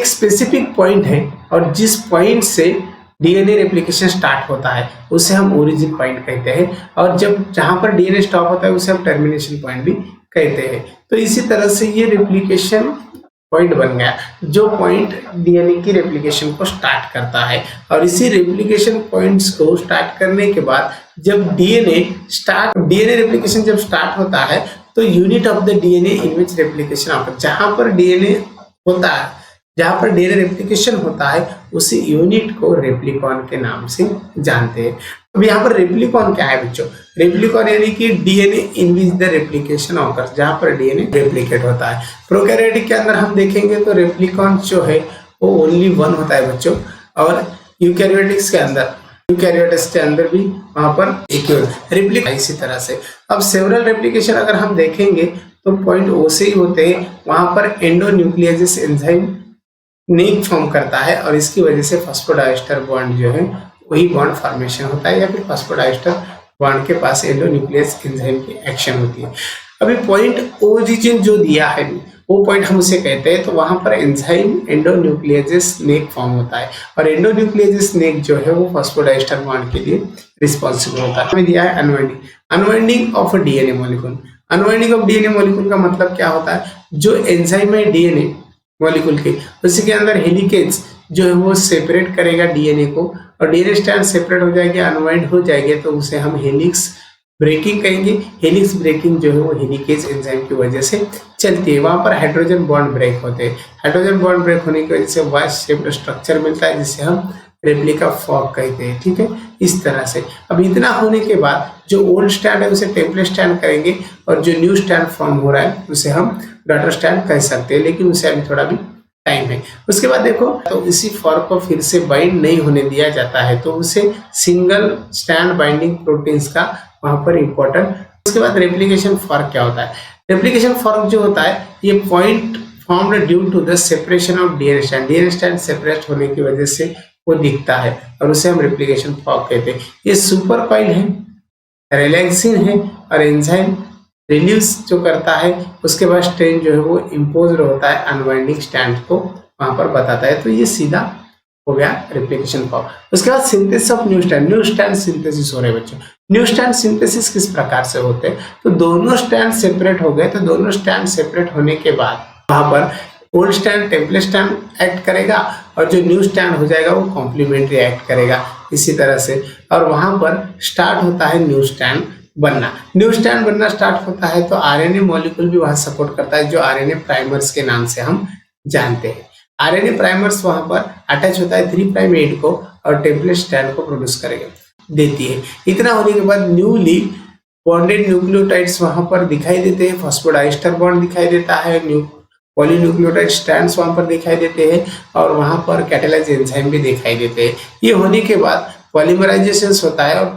स्पेसिफिक पॉइंट है और जिस पॉइंट से डीएनए रेप्लिकेशन स्टार्ट होता है उसे हम ओरिजिन पॉइंट कहते हैं, और जब जहां पर डीएनए स्टॉप होता है उसे हम टर्मिनेशन पॉइंट भी कहते हैं। तो इसी तरह से ये रेप्लिकेशन पॉइंट बन गया, जो पॉइंट डीएनए की रेप्लिकेशन को स्टार्ट करता है। और इसी रेप्लिकेशन पॉइंट्स को स्टार्ट करने के बाद जब डीएनए रेप्लिकेशन जब स्टार्ट होता है तो unit of the DNA in which replication of, जहां पर डीएनए होता है, जहां पर डीएनए रेप्लिकेशन होता है उसी यूनिट को रेप्लिकॉन के नाम से जानते हैं। अब यहाँ पर रेप्लिकॉन क्या है बच्चों, रेप्लिकॉन यानी कि DNA in which the replication occurs, जहां पर डीएनए रेप्लिकेट होता है। प्रोकैरियोटिक के अंदर हम देखेंगे तो रेप्लिकॉन जो है वो ओनली 1 होता है बच्चों, और यूकैरियोटिक्स के अंदर भी वहां पर एक रेप्लिका इसी तरह से। अब सेवरल रेप्लिकेशन अगर हम देखेंगे तो पॉइंट ओ से ही होते हैं। वहां पर एंडोन्यूक्लियासिस एंजाइम नेक फॉर्म करता है और इसकी वजह से फॉस्फोडाइस्टर बॉन्ड जो है वही बॉन्ड फॉर्मेशन होता है, या फिर फॉस्फोडाइस्टर बॉन्ड के पास एंडोन्यूक्लियस एंजाइम की एक्शन होती है। अभी पॉइंट ओरिजिन जो दिया है वो पॉइंट हम उसे कहते हैं, तो वहां पर एंजाइम एंडोन्यूक्लियस नेक फॉर्म होता है, और एंडोन्यूक्लियस नेक जो है वो फॉस्फोडाइस्टर बॉन्ड के लिए रिस्पॉन्सिबल होता है। हमें दिया है unwinding of DNA molecule. Unwinding of DNA molecule का मतलब क्या होता है, जो एंजाइम है डीएनए मॉलिक्यूल के उसी के अंदर हेलिकेज जो है वो सेपरेट करेगा डीएनए को, और डीएनए स्ट्रैंड सेपरेट हो जाएगी, अनवाइंड हो जाएंगे तो उसे हम हेलिक्स ब्रेकिंग कहेंगे। हेलिक्स ब्रेकिंग जो है वो हेलिकेज एंजाइम की वजह से चलती है। वहां पर हाइड्रोजन बॉन्ड ब्रेक होते हैं। हाइड्रोजन बॉन्ड ब्रेक होने की वजह से वाइस शेप्ड स्ट्रक्चर मिलता है जिसे हम रेप्लिका फॉर्क कहते हैं, ठीक है, इस तरह से। अब इतना होने के बाद जो ओल्ड स्टैंड है उसे टेम्पलेट स्टैंड करेंगे, और जो न्यू स्टैंड फॉर्म हो रहा है उसे हम डॉटर स्टैंड कह सकते हैं, लेकिन उसे अभी थोड़ा भी टाइम है। उसके बाद देखो तो इसी फॉर्क को फिर से बाइंड नहीं होने दिया जाता है, तो उसे सिंगल स्टैंड बाइंडिंग प्रोटीन्स का वहां पर इंपॉर्टेंट। उसके बाद रेप्लिकेशन फॉर्क क्या होता है, रेप्लिकेशन फॉर्क जो होता है ये point formed due to the separation of DNA stand. DNA stand separate होने की वजह से वो दिखता है और उसे हम रेप्लिकेशन फॉर्क कहते हैं। ये सुपर कॉइल है, रिलैक्सिन है, और एंजाइम रिलीज जो करता है उसके बाद स्ट्रेन जो है वो इम्पोज होता है अनवाइंडिंग स्टैंड को वहां पर बताता है। तो ये सीधा हो गया रेप्लिकेशन फॉर्क। उसके बाद synthesis of new stand synthesis हो रहे बच्चों। न्यू स्टैंड सिंथेसिस किस प्रकार से होते हैं, तो दोनों स्टैंड सेपरेट हो गए, तो दोनों स्टैंड सेपरेट होने के बाद वहां पर old stand template stand act करेगा, और जो न्यू स्टैंड हो जाएगा वो कॉम्प्लीमेंट्री एक्ट करेगा इसी तरह से, और वहां पर स्टार्ट होता है न्यू स्टैंड बनना। न्यू स्टैंड बनना स्टार्ट होता है तो आरएनए मॉलिक्यूल भी वहां सपोर्ट करता है, जो आरएनए प्राइमर्स के नाम से हम जानते हैं। आरएनए प्राइमर्स वहां पर अटैच होता है 3 प्राइम एंड को और टेम्पलेट स्ट्रैंड को प्रोड्यूस करेगा देती है। इतना होने के बाद न्यूली बॉन्डेड न्यूक्लियोटाइड्स वहां पर दिखाई देते हैं, फॉस्फोडाइस्टर बॉन्ड दिखाई देता है, पॉलीन्यूक्लियोटाइड स्ट्रैंड्स वहां पर दिखाई देते हैं और वहां पर कैटालाइज एंजाइम भी दिखाई देते हैं। ये होने के बाद पॉलीमराइजेशन होता है और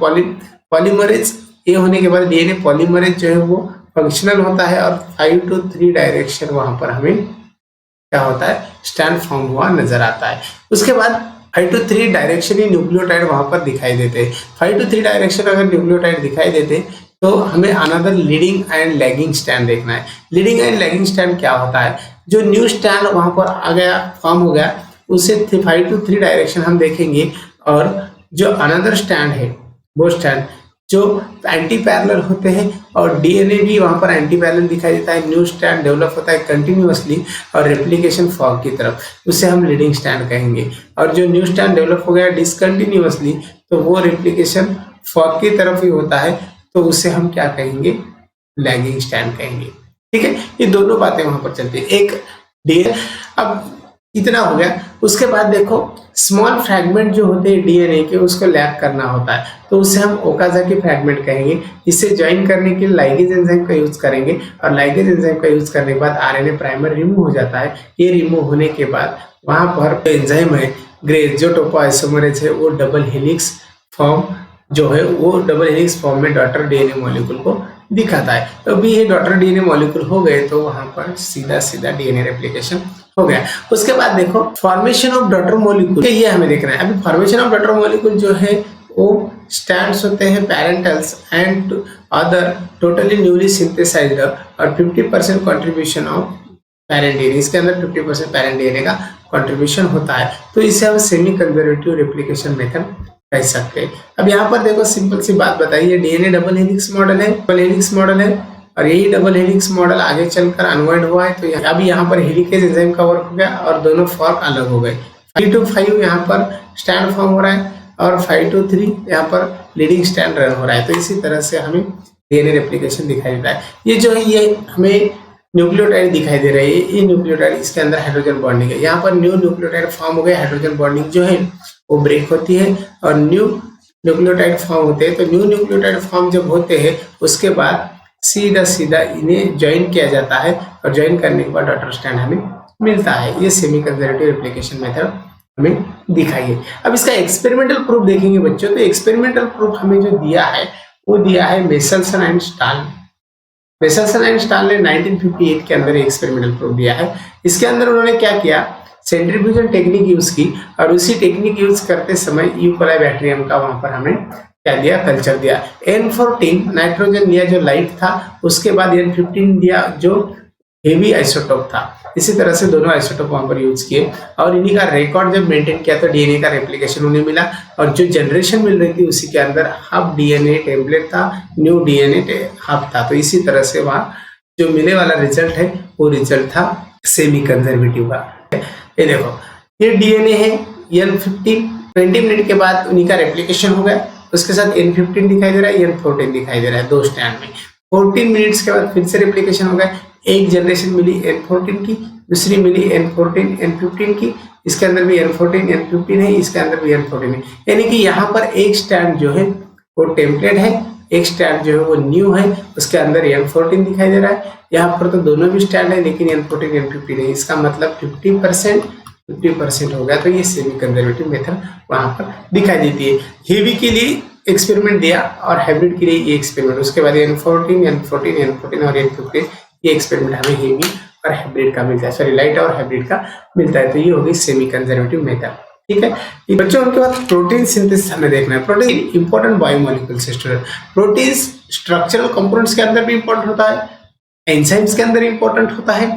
पॉलीमरेज ये होने के बाद डीएनए पॉलीमरेज जो है वो फंक्शनल होता है और 5 to 3 डायरेक्शन वहां पर हमें क्या होता है स्टैंड फॉर्म हुआ नजर आता है। उसके बाद 5 to 3 डायरेक्शन ही न्यूक्लियोटाइड वहां पर दिखाई देते हैं। 5 to 3 डायरेक्शन अगर न्यूक्लियोटाइड दिखाई देते तो हमें another leading and lagging stand देखना है। लीडिंग एंड लैगिंग स्टैंड क्या होता है, जो न्यू स्टैंड वहां पर आ गया फॉर्म हो गया उसे 5 to 3 डायरेक्शन हम देखेंगे और जो अनदर स्टैंड है वो स्टैंड जो एंटी पैरेलल होते हैं और डीएनए भी वहां पर एंटी पैरेलल दिखाई देता है। न्यू स्टैंड डेवलप होता है कंटिन्यूअसली और रेप्लिकेशन फॉग की तरफ, उसे हम लीडिंग स्टैंड कहेंगे। और जो न्यू स्टैंड डेवलप हो गया डिसकंटिन्यूअसली तो वो रेप्लिकेशन फॉग की तरफ ही होता है, तो उसे हम क्या कहेंगे लैगिंग स्टैंड कहेंगे। ठीक है, ये दोनों बातें वहां पर चलती है। एक डीएनए अब इतना हो गया, उसके बाद देखो स्मॉल फ्रैगमेंट जो होते हैं डीएनए के उसको लैग करना होता है, तो उसे हम ओकाजाकी फ्रैगमेंट कहेंगे। इसे ज्वाइन करने के लिए लाइगेज एंजाइम का यूज करेंगे और लाइगेज एंजाइम का यूज करने के बाद आरएनए प्राइमर रिमूव हो जाता है। ये रिमूव होने के बाद वहां पर एंजाइम है ग्रेज जो टोपोआइसोमरेज है वो डबल हेलिक्स फॉर्म जो है वो डबल हेलिक्स फॉर्म में डॉटर डीएनए मॉलिक्यूल को दिखाता है। तो अभी ये डॉटर डीएनए मॉलिक्यूल हो गए तो वहां पर सीधा सीधा डीएनए रेप्लिकेशन हो गया। उसके बाद देखो फॉर्मेशन ऑफ डॉटर मॉलिक्यूल, ये हमें देखना है। अभी फॉर्मेशन ऑफ डॉटर मॉलिक्यूल जो है वो स्टैंड्स होते हैं parentals and other totally newly synthesised और 50% कंट्रीब्यूशन ऑफ पेरेंट डीएनए, इसके अंदर 50% पेरेंट डीएनए का कंट्रीब्यूशन होता है, तो इसे हम सेमी कंजर्वेटिव रेप्लिकेशन मेथड कह सकते हैं। अब यहाँ पर देखो सिंपल सी बात बताइए, डीएनए डबल हेलिक्स मॉडल है, डबल हेलिक्स मॉडल है और यही डबल हेलिक्स मॉडल आगे चलकर अनवाइंड हुआ है। तो अभी यहाँ पर हेलिकेज एंजाइम का वर्क हो गया और दोनों फॉर्क अलग हो गए। 5 to 5 यहाँ पर स्टैंड फॉर्म हो रहा है और 5 to 3 यहाँ पर लीडिंग स्टैंड रन हो रहा है। तो इसी तरह से हमें डीएनए रेप्लिकेशन दिखाई देता है। ये जो है ये हमें न्यूक्लियोटाइड दिखाई दे रही है, ये न्यूक्लियोटाइड इसके अंदर हाइड्रोजन बॉन्डिंग है। यहाँ पर न्यू न्यूक्लियोटाइड फॉर्म हो गया, हाइड्रोजन बॉन्डिंग जो है वो ब्रेक होती है और न्यू न्यूक्लियोटाइड फॉर्म होते हैं। तो न्यू न्यूक्लियोटाइड फॉर्म जब होते हैं उसके बाद सीधा सीधा इन्हें ज्वाइन किया जाता है और ज्वाइन करने के बाद डॉटर स्टैंड हमें मिलता है। ये सेमी कंजर्वेटिव रेप्लिकेशन मेथड हमें दिखाई है। अब इसका एक्सपेरिमेंटल प्रूफ देखेंगे बच्चों, तो एक्सपेरिमेंटल प्रूफ हमें जो दिया है वो दिया है Meselson and stall. Meselson and stall ने 1958 के अंदर एक्सपेरिमेंटल प्रूफ दिया है। इसके अंदर उन्होंने क्या किया, सेंट्रीफ्यूजन टेक्निक यूज की और उसी टेक्निक यूज करते समय यूकोलाई बैक्टीरियम का वहां पर हमें क्या दिया कल्चर दिया। N14 नाइट्रोजन लिया जो लाइट था, उसके बाद N15 दिया जो हेवी आइसोटोप था। इसी तरह से दोनों आइसोटोप वहां पर यूज किए और इन्हीं का रिकॉर्ड जब मेंटेन किया तो डीएनए का रेप्लिकेशन उन्हें मिला और जो जनरेशन मिल रही थी उसी के अंदर हाफ डीएनए टेम्पलेट था, न्यू डीएनए हाफ था। तो इसी तरह से वहां जो मिलने वाला रिजल्ट है वो रिजल्ट था सेमी कंजर्वेटिव का। ये देखो ये डीएनए है N15, 20 मिनट के बाद उन्हीं का रेप्लिकेशन हो गया, उसके साथ N15 दिखाई दे रहा है, N14 दिखाई दे रहा है, दो स्टैंड में। 14 मिनट्स के बाद फिर से रेप्लिकेशन हो गया, एक जनरेशन मिली N14 की, दूसरी मिली N14 N15 की, इसके अंदर भी N14 N15 है, इसके अंदर भी N14 है। यानी कि यहाँ पर एक स्टैंड जो है वो टेम्पलेट है, एक स्टैंड जो है वो न्यू है, उसके अंदर N14 दिखाई दे रहा है। यहाँ पर तो दोनों भी स्टैंड है लेकिन N14 N15 है, इसका मतलब 50% हो गया। तो ये सेमी कंजर्वेटिव मेथड वहां पर दिखाई देती है। हेवी के लिए एक्सपेरिमेंट दिया और हाइब्रिड के लिए ये एक्सपेरिमेंट, उसके बाद N14 और N15 ये एक्सपेरिमेंट हमें हेवी और हाइब्रिड का मिलता है, सॉरी लाइट और हाइब्रिड का मिलता है। तो ये हो गई सेमी कंजर्वेटिव मेथड। ठीक है, ये बच्चों उनके बाद प्रोटीन सिंथेसिस हमें देखना है। Protein important biomolecule structure, protein structural components के अंदर भी इंपॉर्टेंट होता है, एंजाइम्स के अंदर इंपॉर्टेंट होता है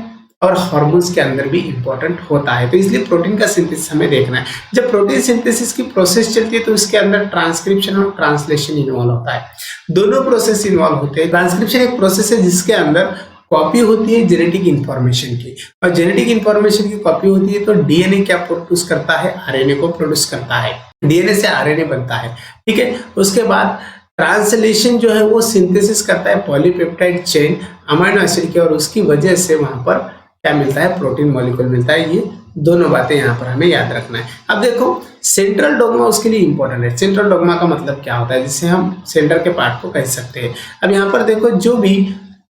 और हार्मोन्स के अंदर भी इंपॉर्टेंट होता है। तो इसलिए प्रोटीन का सिंथेसिस हमें देखना है। जब प्रोटीन सिंथेसिस की प्रोसेस चलती है तो उसके अंदर ट्रांसक्रिप्शन और ट्रांसलेशन इन्वॉल्व होता है, दोनों प्रोसेस इन्वॉल्व होते हैं। ट्रांसक्रिप्शन एक प्रोसेस है जिसके अंदर कॉपी होती है जेनेटिक इंफॉर्मेशन की, और जेनेटिक इंफॉर्मेशन की कॉपी होती है तो डीएनए क्या प्रोड्यूस करता है, आरएनए को प्रोड्यूस करता है, डीएनए से आरएनए बनता है। ठीक है, उसके बाद ट्रांसलेशन जो है वो सिंथेसिस करता है पॉलीपेप्टाइड चेन अमीनो एसिड की, और उसकी वजह से वहां पर क्या मिलता है, प्रोटीन मॉलिक्यूल मिलता है। ये दोनों बातें यहाँ पर हमें याद रखना है। अब देखो सेंट्रल डोग्मा उसके लिए इंपॉर्टेंट है। सेंट्रल डोग्मा का मतलब क्या होता है, जिससे हम सेंटर के पार्ट को कह सकते हैं। अब यहाँ पर देखो जो भी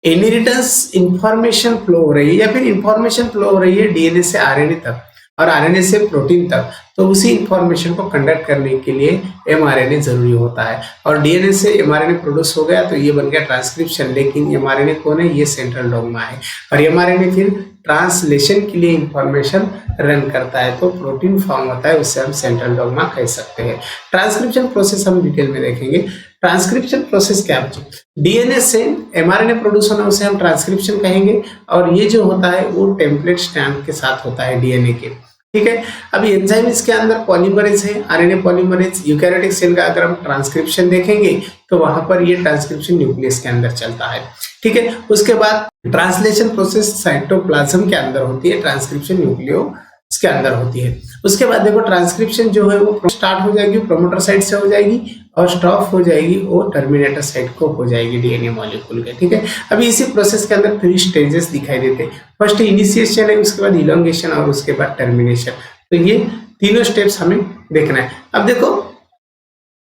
इनहेरिटेंस इंफॉर्मेशन फ्लो हो रही है या फिर इंफॉर्मेशन फ्लो हो रही है डीएनए से आरएनए तक और आरएनए से प्रोटीन तक, तो उसी इंफॉर्मेशन को कंडक्ट करने के लिए एमआरएनए जरूरी होता है। और डीएनए से एमआरएनए प्रोड्यूस हो गया तो ये बन गया ट्रांसक्रिप्शन, लेकिन एमआरएनए कौन है, ये सेंट्रल डोग्मा है। और एमआरएनए फिर ट्रांसलेशन के लिए इंफॉर्मेशन रन करता है, तो प्रोटीन फॉर्म होता है, उससे हम सेंट्रल डोग्मा कह सकते हैं। ट्रांसक्रिप्शन प्रोसेस हम डिटेल में देखेंगे। ट्रांसक्रिप्शन प्रोसेस क्या है, डीएनए से एमआरएनए प्रोड्यूस होना उसे हम ट्रांसक्रिप्शन कहेंगे। और ये जो होता है वो टेम्पलेट स्टैम्प के साथ होता है डीएनए के, ठीक है। अभी एंजाइम इसके अंदर पॉलीमरेज है, आरएनए पॉलीमरेज। यूकैरियोटिक सेल का अगर हम ट्रांसक्रिप्शन देखेंगे तो वहां पर ये ट्रांसक्रिप्शन न्यूक्लियस के अंदर चलता है, ठीक है। उसके बाद ट्रांसलेशन प्रोसेस साइटोप्लाज्म के अंदर होती है, ट्रांसक्रिप्शन न्यूक्लियो इसके अंदर होती है। उसके बाद देखो ट्रांसक्रिप्शन जो है वो स्टार्ट हो जाएगी प्रोमोटर साइड से हो जाएगी और स्टॉप हो जाएगी वो टर्मिनेटर साइड को हो जाएगी डीएनए मॉलिक्यूल के, ठीक है। अभी इसी प्रोसेस के अंदर 3 स्टेजेस दिखाई देते हैं। फर्स्ट इनिशिएशन है, उसके बाद इलोंगेशन और उसके बाद टर्मिनेशन। तो ये तीनों स्टेप्स हमें देखना है। अब देखो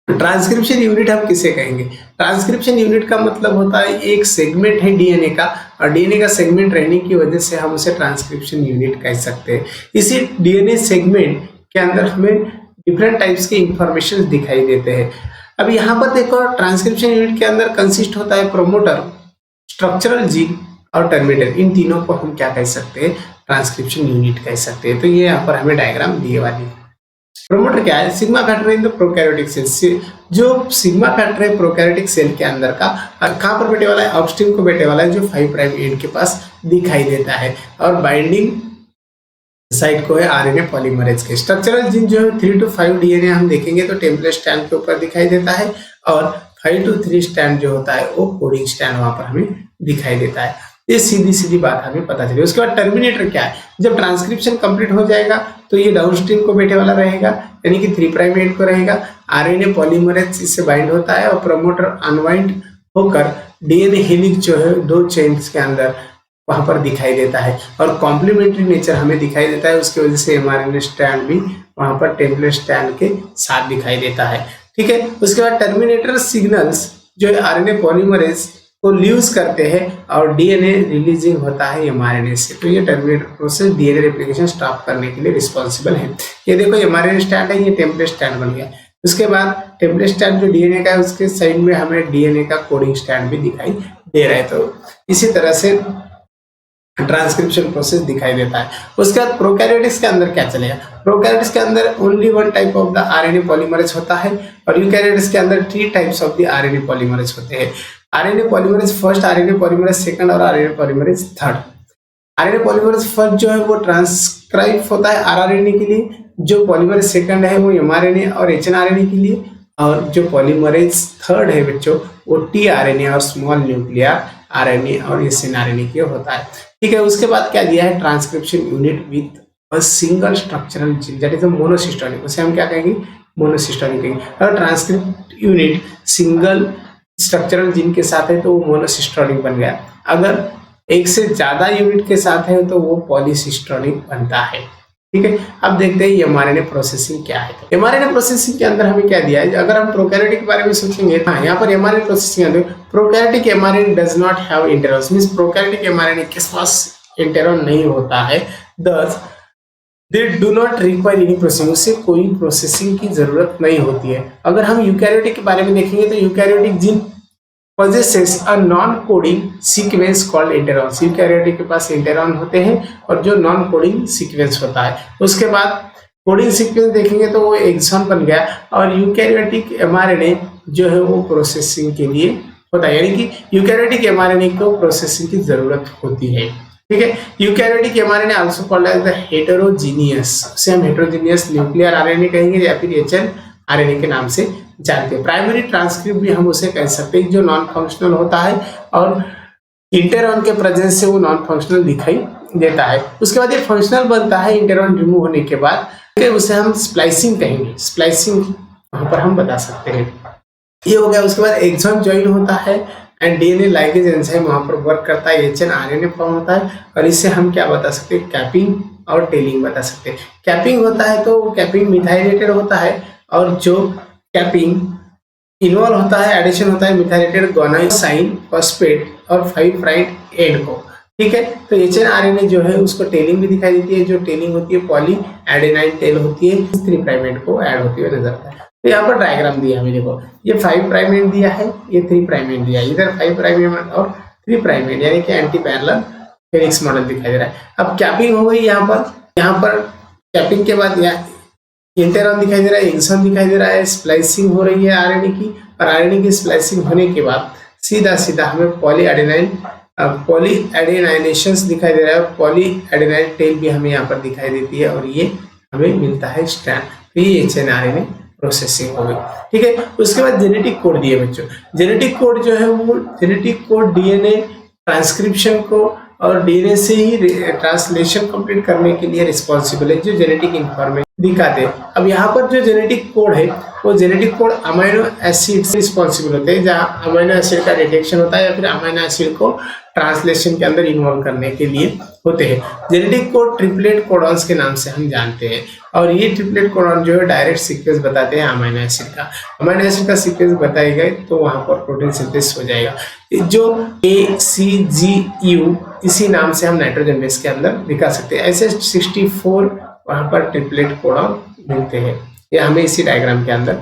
ट्रांसक्रिप्शन यूनिट हम किसे कहेंगे, ट्रांसक्रिप्शन यूनिट का मतलब होता है एक सेगमेंट है डीएनए का, और डीएनए का सेगमेंट रहने की वजह से हम उसे ट्रांसक्रिप्शन यूनिट कह सकते हैं। इसी डीएनए सेगमेंट के अंदर हमें डिफरेंट टाइप्स के इंफॉर्मेशन दिखाई देते हैं। अब यहाँ पर देखो ट्रांसक्रिप्शन यूनिट के अंदर कंसिस्ट होता है प्रोमोटर, स्ट्रक्चरल जीन और टर्मिनेटर। इन तीनों को हम क्या कह सकते हैं, ट्रांसक्रिप्शन यूनिट कह सकते हैं। तो ये यहाँ पर हमें डायग्राम दिए वाली है। प्रोमोटर क्या है, sigma factor in the prokaryotic cell. जो सिग्मा फैक्टर है प्रोकैरियोटिक सेल के अंदर का, कहाँ पर बैठे वाला है, अपस्ट्रीम को बैठे वाला है, जो 5 प्राइम एंड के पास दिखाई देता है। और बाइंडिंग साइट को है आरएनए पॉलीमरेज के। स्ट्रक्चरल जीन जो है 3 to 5 डीएनए हम देखेंगे तो टेम्पलेट स्टैंड के ऊपर दिखाई देता है, और 5 to 3 स्टैंड जो होता है वो कोडिंग स्टैंड वहां पर हमें दिखाई देता है। ये सीधी बात हमें पता चली। उसके बाद टर्मिनेटर क्या है, जब ट्रांसक्रिप्शन कंप्लीट हो जाएगा तो ये डाउनस्ट्रीम को बैठे वाला रहेगा, यानी कि 3 प्राइम एंड को रहेगा। आरएनए पॉलीमरेज इससे बाइंड होता है और प्रमोटर अनवाइंड होकर डीएनए हेलिक्स जो है 2 चेन्स के अंदर वहां पर दिखाई देता है, और कॉम्प्लीमेंट्री नेचर हमें दिखाई देता है। उसकी वजह से एमआरएनए स्ट्रैंड भी वहां पर टेम्पलेट स्टैंड के साथ दिखाई देता है, ठीक है। उसके बाद टर्मिनेटर सिग्नल्स जो है आरएनए पॉलीमरेज को ल्यूज करते हैं और डीएनए रिलीजिंग होता है एमआरएनए से। तो ये terminator process DNA replication stop करने के लिए रिस्पॉन्सिबल है। ये देखो एमआरएनए स्टैंड है, ये टेम्पलेट स्टैंड बन गया। उसके बाद टेम्पलेट स्टैंड जो डीएनए का है उसके साइड में हमें डीएनए का कोडिंग स्टैंड भी दिखाई दे रहा है। तो इसी तरह से ट्रांसक्रिप्शन प्रोसेस दिखाई देता है। उसके बाद प्रोकैरियोटिक्स के अंदर क्या चलेगा, प्रोकैरियोटिक्स के अंदर only 1 type of the RNA polymerase होता है, और यूकैरियोटिक्स के अंदर 3 types of the RNA polymerase होते हैं। RNA polymerase first, RNA polymerase second और RNA polymerase third. RNA polymerase first जो है वो ट्रांसक्राइब होता है आरआरएनए के लिए, जो पॉलीमरेज सेकंड है वो एमआरएनए और एचएनआरएनए के लिए, और जो पॉलीमरेज थर्ड है बच्चों वो टीआरएनए और स्मॉल न्यूक्लियर आरएनए और एसएनआरएनए के होता है, ठीक है। उसके बाद क्या दिया है, transcription unit with a single structural gene that is a monocistronic, उसे हम क्या कहेंगे, मोनोसिस्टोनिक कहेंगे। अगर transcript unit single structural gene के साथ है तो वो मोनोसिस्टोनिक बन गया। अगर एक से ज्यादा यूनिट के साथ है तो वो पॉलीसिस्टोनिक बनता है, ठीक है। अब देखते हैं एमआरएनए प्रोसेसिंग क्या है। एमआरएनए प्रोसेसिंग के अंदर हमें क्या दिया है, अगर हम प्रोकैरियोटिक के बारे में सोचेंगे, हाँ यहाँ पर एमआरएनए प्रोसेसिंग अंदर prokaryotic mRNA does not have introns, means prokaryotic mRNA के पास इंटरॉन नहीं होता है, thus they do not require any processing, उससे कोई प्रोसेसिंग की जरूरत नहीं होती है। अगर हम यूकैरियोटिक के बारे में देखेंगे तो eukaryotic gene possesses a non-coding sequence called interons। Eukaryotic के पास इंटरॉन होते हैं और जो नॉन कोडिंग सीक्वेंस होता है। उसके बाद कोडिंग सीक्वेंस देखेंगे तो वो एक्सॉन बन गया, और यूकैरियोटिक एमआरएनए जो है वो प्रोसेसिंग के लिए होता है, यानी कि यूकैरियोटिक एमआरएनए को प्रोसेसिंग की जरूरत होती है, ठीक है। Eukaryotic mRNA also called as the heterogeneous, उसे हम हेटेरोजीनियस न्यूक्लियर आरएनए कहेंगे या फिर एचएनआरएनए के नाम से जानते हैं। प्राइमरी ट्रांसक्रिप्ट भी हम उसे कह सकते हैं जो नॉन फंक्शनल होता है, और इंटरॉन के प्रेजेंस से वो नॉन फंक्शनल दिखाई देता है। उसके बाद ये फंक्शनल बनता है इंटरॉन रिमूव होने के बाद, उसे हम स्प्लाइसिंग कहेंगे, स्प्लाइसिंग वहां पर हम बता सकते हैं। ये हो गया। उसके बाद एक्सॉन ज्वाइन होता है एंड डीएनए लाइगेज एंजाइम वहां पर वर्क करता है, एचएनआरएनए फॉर्म होता है, और इससे हम क्या बता सकते हैं, कैपिंग और टेलिंग बता सकते हैं। कैपिंग होता है तो कैपिंग मिथाइलेटेड होता है, और जो कैपिंग इन्वॉल्व होता है, एडिशन होता है मिथाइलेटेड गुआनाइसिन फॉस्फेट और 5 प्राइम एंड को। ठीक है, तो HNRNA जो है उसको टेलिंग भी दिखाई देती है, जो टेलिंग होती है पॉली एडेनाइन टेल होती है, 3 प्राइम एंड को ऐड होती हुई नजर आता है। तो यहाँ पर डायग्राम दिया हमें, देखो ये 5 प्राइम एंड दिया है, ये 3 प्राइम एंड दिया है, इधर 5 प्राइम एंड और 3 प्राइम एंड, यानी कि एंटी पैरेलल हेलिक्स मॉडल दिखाई दे रहा है। अब कैपिंग हो गई यहाँ पर कैपिंग के बाद इंटेरॉन दिखाई दे रहा है, इंसॉन दिखाई दे रहा है, स्प्लाइसिंग हो रही है आरएनए की, और आरएनए की स्प्लाइसिंग होने के बाद सीधा हमें पॉली एडेनाइनेशंस दिखाई दे रहा है, पॉली एडेनाइन टेल भी हमें यहाँ पर दिखाई देती है, और ये हमें मिलता है स्ट्रैंड। तो ये HNRNA प्रोसेसिंग हो गई। ठीक है, उसके बाद जेनेटिक कोड दिए बच्चों। जेनेटिक कोड जो है वो जेनेटिक कोड DNA ट्रांसक्रिप्शन को और DNA से ही ट्रांसलेशन कंप्लीट करने के लिए रिस्पॉन्सिबल है, जो जेनेटिक इंफॉर्मेशन दिखाते हैं। अब यहाँ पर जो जेनेटिक कोड है वो जेनेटिक कोड अमीनो एसिड से रिस्पॉन्सिबल होते हैं, जहाँ अमीनो एसिड का डिटेक्शन होता है या फिर अमीनो एसिड को ट्रांसलेशन के अंदर इन्वॉल्व करने के लिए होते हैं। जेनेटिक कोड ट्रिपलेट कोडॉन्स के नाम से हम जानते हैं, और ये ट्रिपलेट कोडॉन जो है डायरेक्ट सीक्वेंस बताते हैं अमीनो एसिड का। अमीनो एसिड का सीक्वेंस बताए गए तो वहां पर प्रोटीन सिंथेसिस हो जाएगा, जो ACGU इसी नाम से हम नाइट्रोजन बेस के अंदर दिखा सकते हैं। ऐसे 64 वहां पर ट्रिपलेट कोडॉन मिलते हैं, ये हमें इसी डायग्राम के अंदर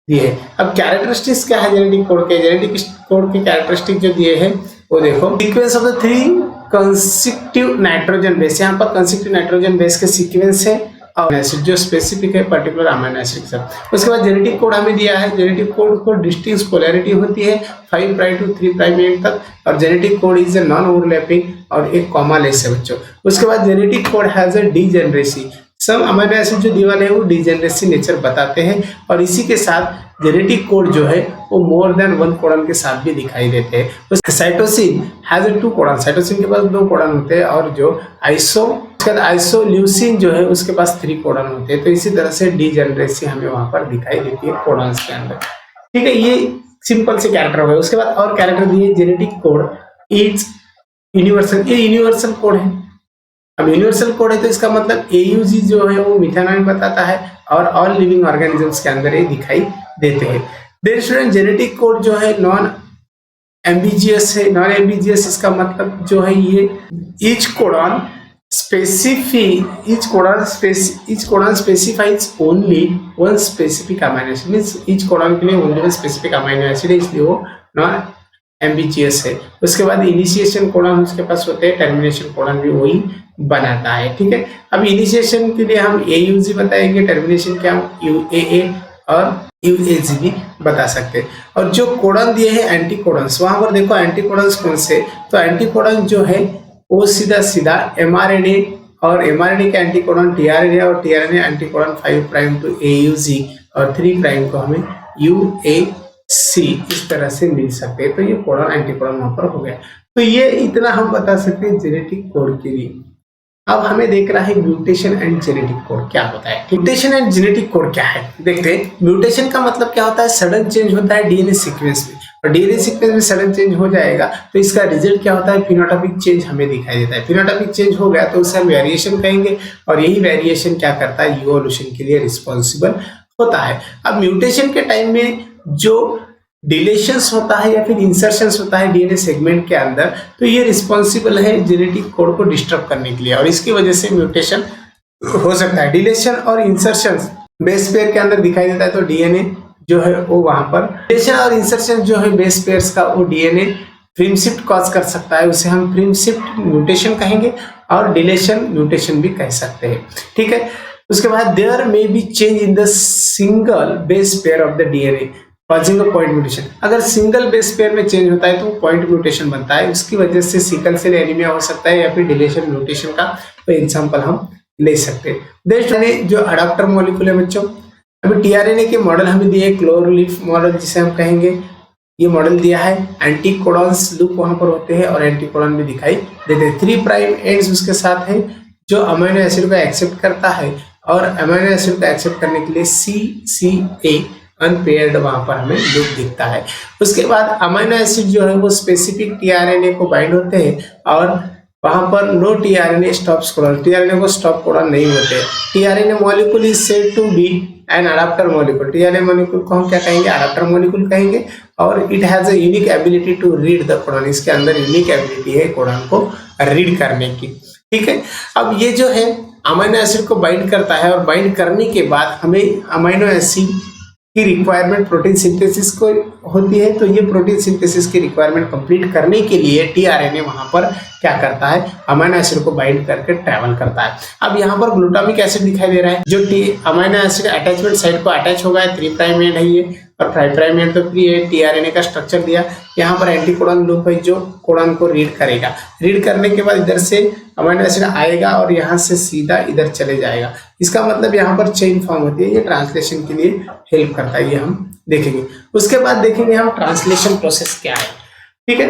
दिए हैं। अब कैरेक्टरिस्टिक्स क्या है जेनेटिक कोड के? जेनेटिक कोड के कैरेक्टरिस्टिक जो दिए हैं वो देखो, sequence of the 3 consecutive nitrogen base, यहाँ पर कंसेक्यूटिव नाइट्रोजन बेस के सीक्वेंस है और एसिड जो स्पेसिफिक है पर्टिकुलर अमीनो एसिड के साथ। उसके बाद जेनेटिक कोड हमें दिया है, जेनेटिक कोड को डिस्टिंक्ट पोलैरिटी होती है 5 प्राइम टू 3 प्राइम एंड तक, और genetic code is a non overlapping और एक कॉमा लेस है बच्चों। उसके बाद genetic code has a degeneracy, सब अमीनो एसिड जो दिए वाले हैं वो डीजेनरेसी नेचर बताते हैं, और इसी के साथ जेनेटिक कोड जो है वो मोर देन 1 कोडन के साथ भी दिखाई देते हैं। उसके साइटोसिन हैज 2 कोडन, साइटोसिन के पास 2 कोडन होते हैं, और जो आइसोल्यूसिन जो है उसके पास 3 कोडन होते हैं। तो इसी तरह से डीजेनरेसी हमें वहां पर दिखाई देती है कोडन्स के अंदर। ठीक है, ये सिंपल से कैरेक्टर हो गए। उसके बाद और कैरेक्टर दिए, जेनेटिक कोड इज यूनिवर्सल, ये यूनिवर्सल कोड है। अब यूनिवर्सल कोड है तो इसका मतलब AUG जो है वो मिथानॉइन बताता है, और ऑल लिविंग ऑर्गेनिजम्स के अंदर ये दिखाई देते हैं। देयर स्टूडेंट जेनेटिक कोड जो है नॉन एम्बिजियस है। नॉन एम्बिजियस इसका मतलब जो है ये each codon specifies only one specific amino acid, means each codon के लिए only one specific amino acid है, इसलिए वो नॉन एम्बिजियस है। उसके बाद इनिशिएशन कोडॉन उसके पास होते हैं, टर्मिनेशन कोडॉन भी वही बनाता है। ठीक है, अब इनिशिएशन के लिए हम AUG बताएंगे, टर्मिनेशन क्या हम UAA और UAG भी बता सकते हैं। और जो कोडन दिए हैं एंटी कोडन्स, वहां पर देखो एंटी कोडन्स कौन से, तो एंटी कोडन जो है वो सीधा mRNA, और mRNA के एंटी कोडन tRNA, और tRNA anti codon 5 prime to AUG, और 3 प्राइम को हमें UAC इस तरह से मिल सकते हैं। तो ये कोडन एंटी कोडन वहां पर हो गया। तो ये इतना हम बता सकते हैं जेनेटिक कोड के लिए। अब हमें देख रहा है म्यूटेशन एंड जेनेटिक कोड क्या होता है। म्यूटेशन एंड जेनेटिक कोड क्या है देखते हैं। म्यूटेशन का मतलब क्या होता है, सडन चेंज होता है DNA सीक्वेंस में, और DNA सीक्वेंस में सडन चेंज हो जाएगा तो इसका रिजल्ट क्या होता है, फिनोटाइपिक चेंज हमें दिखाई देता है। फिनोटाइपिक चेंज हो गया तो उसे हम वेरिएशन कहेंगे, और यही वेरिएशन क्या करता है, इवोल्यूशन के लिए रिस्पॉन्सिबल होता है। अब म्यूटेशन के टाइम में जो डिलेशंस होता है या फिर इंसर्शंस होता है DNA सेगमेंट के अंदर, तो ये रिस्पॉन्सिबल है जेनेटिक कोड को डिस्टर्ब करने के लिए, और इसकी वजह से म्यूटेशन हो सकता है। डिलेशन और इंसर्शन बेस पेयर के अंदर दिखाई देता है, तो DNA जो है वो वहां पर डिलेशन और इंसर्शन जो है बेस पेयर्स का, वो DNA फ्रेम शिफ्ट कॉज कर सकता है, उसे हम फ्रेम शिफ्ट म्यूटेशन कहेंगे, और डिलेशन म्यूटेशन भी कह सकते हैं। ठीक है, उसके बाद there may be change in the single base pair of the DNA causing a point mutation. अगर सिंगल बेस पेयर में चेंज होता है तो पॉइंट म्यूटेशन बनता है, उसकी वजह से सिकल सेल एनीमिया हो सकता है, या फिर डिलेशन म्यूटेशन का कोई एग्जांपल हम ले सकते हैं। नेक्स्ट जो अडाप्टर मॉलिक्यूल है बच्चों, अभी tRNA के मॉडल हमें दिए, क्लोरोलीफ मॉडल जिसे हम कहेंगे, ये मॉडल दिया है। एंटी कोडॉन्स लूप वहां पर होते हैं, और एंटी कोडॉन भी दिखाई देते हैं। 3 प्राइम एंड्स उसके साथ है जो अमीनो एसिड को एक्सेप्ट करता है, और अमीनो एसिड को एक्सेप्ट करने के लिए CCA अनपेयर्ड वहां पर हमें लूप दिखता है। उसके बाद अमीनो एसिड जो है वो स्पेसिफिक tRNA को बाइंड होते हैं, और वहां पर no tRNA stops codon, tRNA को स्टॉप कोडॉन नहीं होते। TRNA molecule is said to be an adapter molecule, tRNA molecule को हम क्या कहेंगे, अडाप्टर मॉलिक्यूल कहेंगे। और it has a unique ability to read the codon, इसके अंदर यूनिक एबिलिटी है कोडॉन को रीड करने की, ठीक है। अब ये जो है अमीनो एसिड को बाइंड करता है और बाइंड करने के बाद हमें अमीनो एसिड की रिक्वायरमेंट प्रोटीन सिंथेसिस को होती है। तो ये प्रोटीन सिंथेसिस की रिक्वायरमेंट कंप्लीट करने के लिए टीआरएनए वहां पर क्या करता है, अमीनो एसिड को बाइंड करके ट्रैवल करता है। अब यहाँ पर ग्लूटामिक एसिड दिखाई दे रहा है, जो अमीनो एसिड अटैचमेंट साइट को अटैच होगा, 3 प्राइम एंड है ये, और 5 प्राइम एंड तो फ्री है। टीआरएनए का स्ट्रक्चर दिया, यहाँ पर एंटीकोडॉन लूप है जो कोडॉन को रीड करेगा। रीड करने के बाद इधर से अमीनो एसिड आएगा और यहाँ से सीधा इधर चले जाएगा। इसका मतलब यहाँ पर चेन फॉर्म होती है, ये ट्रांसलेशन के लिए हेल्प करता है, ये हम देखेंगे। उसके बाद देखेंगे हम ट्रांसलेशन प्रोसेस क्या है, ठीक है।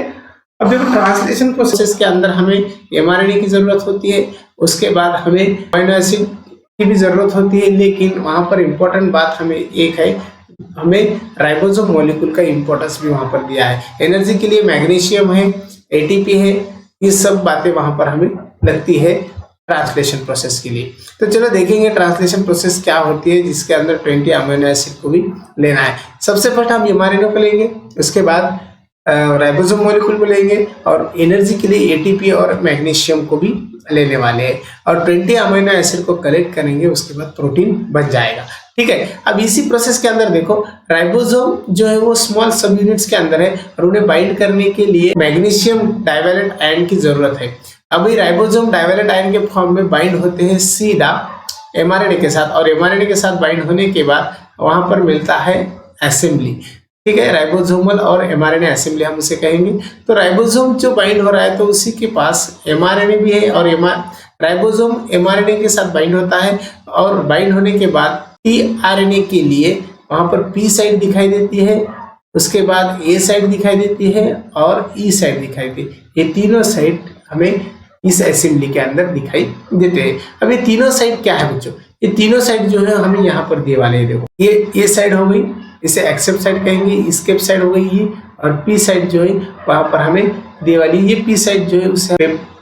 अब देखो ट्रांसलेशन प्रोसेस के अंदर हमें एमआरएनए की जरूरत होती है, उसके बाद हमें अमीनो एसिड की भी जरूरत होती है, लेकिन वहां पर इंपॉर्टेंट बात हमें एक है, हमें राइबोसोम मॉलिक्यूल का इंपॉर्टेंस भी वहां पर दिया है। एनर्जी के लिए मैग्नीशियम है, एटीपी है, ये सब बातें वहां पर हमें लगती है ट्रांसलेशन प्रोसेस के लिए। तो चलो देखेंगे ट्रांसलेशन प्रोसेस क्या होती है, जिसके अंदर 20 अमीनो एसिड को भी लेना है। सबसे फर्स्ट हम एमआरएनए को लेंगे, उसके बाद राइबोसोम मॉलिक्यूल को लेंगे, और एनर्जी के लिए एटीपी और मैग्नीशियम को भी लेने वाले हैं, और 20 अमीनो एसिड को कलेक्ट करेंगे, उसके बाद प्रोटीन बन जाएगा, ठीक है। अब इसी प्रोसेस के अंदर देखो राइबोसोम जो है वो स्मॉल सब यूनिट्स के अंदर है, और उन्हें बाइंड करने के लिए मैग्नीशियम डाइवैलेंट आयन की जरूरत है। अभी राइबोसोम डाइवैलेंट आयन के फॉर्म में बाइंड होते हैं सीधा एमआरएनए के साथ, और एमआरएनए के साथ बाइंड होने के बाद वहां पर मिलता है असेंबली, ठीक है। राइबोसोमल और एमआरएनए असेंबली हम उसे कहेंगे। तो राइबोसोम जो बाइंड हो रहा है तो उसी के पास एमआरएनए भी है, और राइबोसोम एमआरएनए के साथ बाइंड होता है, और बाइंड होने के बाद टीआरएनए के लिए वहां पर पी साइड दिखाई देती है, उसके बाद ए साइड दिखाई देती है, और ई साइड दिखाई देती है। ये तीनों साइड हमें इस असेंबली के अंदर दिखाई देते हैं। अब ये तीनों साइड क्या है बच्चों, ये तीनों साइड जो है हमें यहाँ पर दिए वाले हैं। देखो ये साइड हो गई, इसे एक्सेप्ट साइड कहेंगे, स्केप साइड हो गई ये, और पी साइड जो है वहां पर हमें दिए वाली, ये पी साइड जो है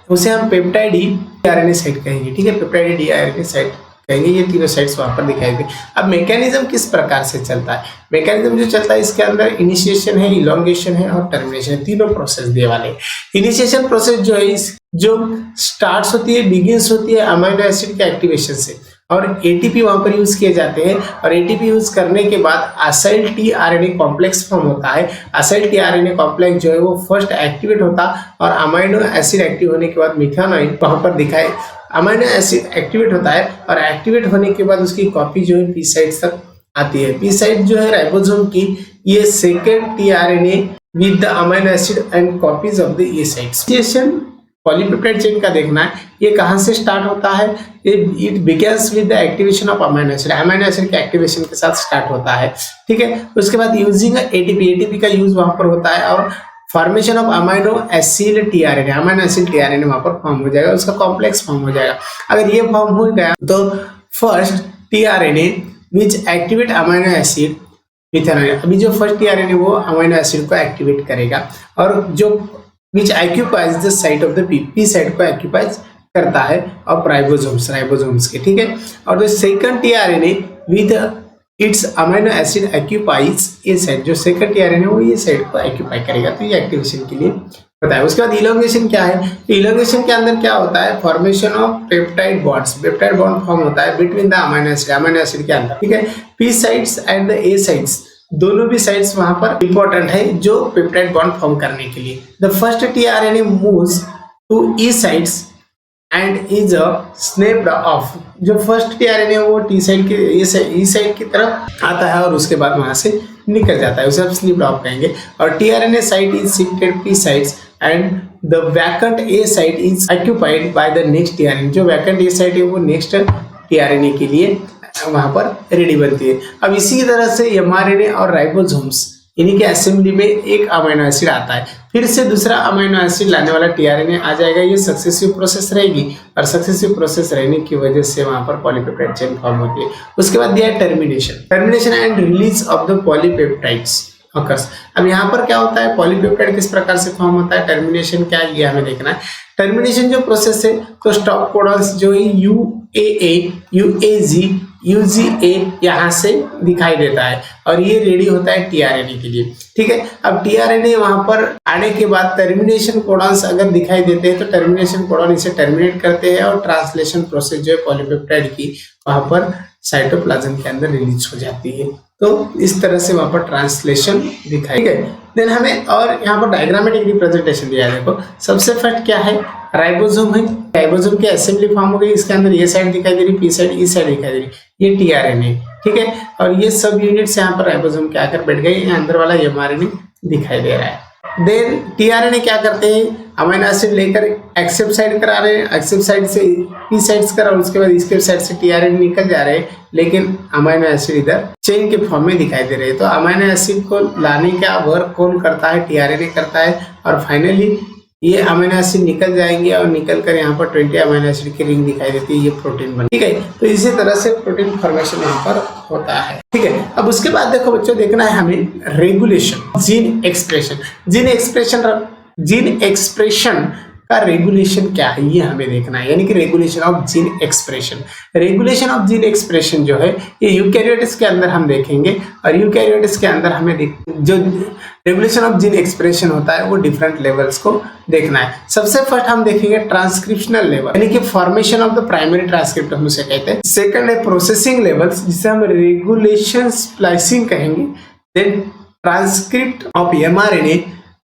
उसे हम पेप्टाइड डी-आरएनए साइड कहेंगे, ठीक है। पेप्टाइड डी-आरएनए साइड कहेंगे, ये तीनों साइड्स वहां पर दिखाई दे। अब मैकेनिज्म किस प्रकार से चलता है, मैकेनिज्म जो चलता है इसके अंदर इनिशिएशन है, इलोंगेशन है और टर्मिनेशन है, तीनों प्रोसेस दिए वाले। इनिशिएशन प्रोसेस जो है जो स्टार्ट्स होती है, बिगिंस होती है अमीनो एसिड के एक्टिवेशन से, और एटीपी वहां पर यूज किए जाते हैं, और एटीपी यूज करने के बाद असाइल टीआरएनए कॉम्प्लेक्स फॉर्म होता है। असाइल टीआरएनए कॉम्प्लेक्स जो है वो फर्स्ट एक्टिवेट होता, और अमीनो एसिड एक्टिव होने के बाद मिथानोइन वहां पर दिखाए, अमीनो एसिड एक्टिवेट होता है, और एक्टिवेट होने के बाद उसकी कॉपी जो है पी साइड तक आती है। पी साइड जो है राइबोसोम की, ये second tRNA with the amino acid and copies of the A side. Polypeptide chain का देखना है, ये कहां से स्टार्ट होता है, it begins with the activation of amino acid, amino acid के एक्टिवेशन के साथ स्टार्ट होता है, ठीक है। उसके बाद यूजिंग एटीपी, एटीपी का यूज वहां पर होता है, और formation of amino acid tRNA, amino acid tRNA वहां पर फॉर्म हो जाएगा, उसका कॉम्प्लेक्स फॉर्म हो जाएगा। अगर ये फॉर्म हो गया तो फर्स्ट टीआरएनए विच एक्टिवेट अमीनो एसिड मिथानोइन, अभी जो फर्स्ट टीआरएनए वो अमीनो एसिड को एक्टिवेट करेगा, और जो which occupies the site of the p side को occupies करता है ऑफ राइबोसोम्स के, ठीक है। और जो second tRNA with its amino acid occupies A side, जो सेकंड टीआरएनए वो ये साइड को ऑक्यूपाई करेगा, तो ये एक्टिवेशन के लिए होता है। उसके बाद इलोंगेशन क्या है, इलोंगेशन के अंदर क्या होता है, formation of peptide bonds, peptide bond form होता है बिटवीन द अमीनो एसिड के अंदर, ठीक है। P sides and the A sides, दोनों भी साइड्स वहां पर इंपॉर्टेंट है जो पेप्टाइड बॉन्ड फॉर्म करने के लिए। The first tRNA moves to e sides and is snapped off, जो फर्स्ट टीआरएनए वो टी साइड के ई साइड की तरफ आता है, और उसके बाद वहां से निकल जाता है, उसे हम स्नैप्ड ऑफ कहेंगे। और tRNA side is shifted P sides and the vacant A side is occupied by the next tRNA, जो वैकेंट ए साइड है वो नेक्स्ट टीआरएनए के लिए वहां पर रेडी बनती है। अब इसी तरह से एमआरएनए और राइबोसोम्स इन्हीं के असेंबली में एक अमीनो एसिड आता है, फिर से दूसरा अमीनो एसिड लाने वाला टीआरएनए आ जाएगा, ये सक्सेसिव प्रोसेस रहेगी, और सक्सेसिव प्रोसेस रहने की वजह से वहां पर पॉलीपेप्टाइड चेन फॉर्म होती है। उसके बाद दिया है termination and release of the polypeptides occurs. अब यहाँ पर क्या होता है, पॉलीपेप्टाइड किस प्रकार से फॉर्म होता है, टर्मिनेशन क्या है ये हमें देखना है। टर्मिनेशन जो प्रोसेस है तो स्टॉप कोडॉन्स जो है UAA, UAG, UGA यहाँ से दिखाई देता है और ये रेडी होता है tRNA के लिए। ठीक है, अब tRNA वहां पर आने के बाद टर्मिनेशन कोडॉन्स अगर दिखाई देते हैं तो टर्मिनेशन कोडॉन इसे टर्मिनेट करते हैं और ट्रांसलेशन प्रोसेस जो है पॉलीपेप्टाइड की वहां पर साइटोप्लाज्म के अंदर रिलीज हो जाती है। तो इस तरह से वहां पर ट्रांसलेशन दिखाई। ठीक है, देन हमें और यहाँ पर डायग्रामेटिक रिप्रेजेंटेशन दिया है। देखो सबसे फर्स्ट क्या है, राइबोसोम है। राइबोसोम की असेंबली फॉर्म हो गई, इसके अंदर ये साइड दिखाई दे रही, पी साइड, ई साइड दिखाई दे रही, ये tRNA। ठीक है, और ये सब यूनिट्स यहाँ पर राइबोसोम के आकर बैठ गए, यहाँ अंदर वाला mRNA दिखाई दे रहा है। देन tRNA क्या करते हैं, अमीनो एसिड लेकर एक्सेप्ट साइड करा रहे हैं, एक्सेप्ट साइड से पी साइड्स करा, उसके बाद इसके साइड से tRNA निकल जा रहे हैं, लेकिन अमीनो एसिड इधर चेन के फॉर्म में दिखाई दे रहे हैं। तो अमीनो एसिड को लाने का वर्क कौन करता है, tRNA करता है, और फाइनली ये अमीनो एसिड निकल जाएंगे और निकल कर यहाँ पर 20 अमीनो एसिड की रिंग दिखाई देती है, ये प्रोटीन बन। ठीक है, तो इसी तरह से प्रोटीन फॉर्मेशन यहाँ पर होता है। ठीक है, अब उसके बाद देखो बच्चों, देखना है हमें regulation, gene expression. Gene expression का रेगुलेशन क्या है ये हमें देखना है, यानी कि regulation of gene expression. Regulation of gene expression जो है ये यूकैरियोट्स के अंदर हम देखेंगे, और यूकैरियोट्स के अंदर हमें जो रेगुलेशन ऑफ जीन एक्सप्रेशन होता है वो डिफरेंट लेवल्स को देखना है। सबसे फर्स्ट हम देखेंगे ट्रांसक्रिप्शनल लेवल, यानी कि formation of the primary transcript हम उसे कहते हैं। सेकंड है प्रोसेसिंग लेवल्स, जिसे हम रेगुलेशन स्प्लाइसिंग कहेंगे। देन ट्रांसक्रिप्ट ऑफ mRNA,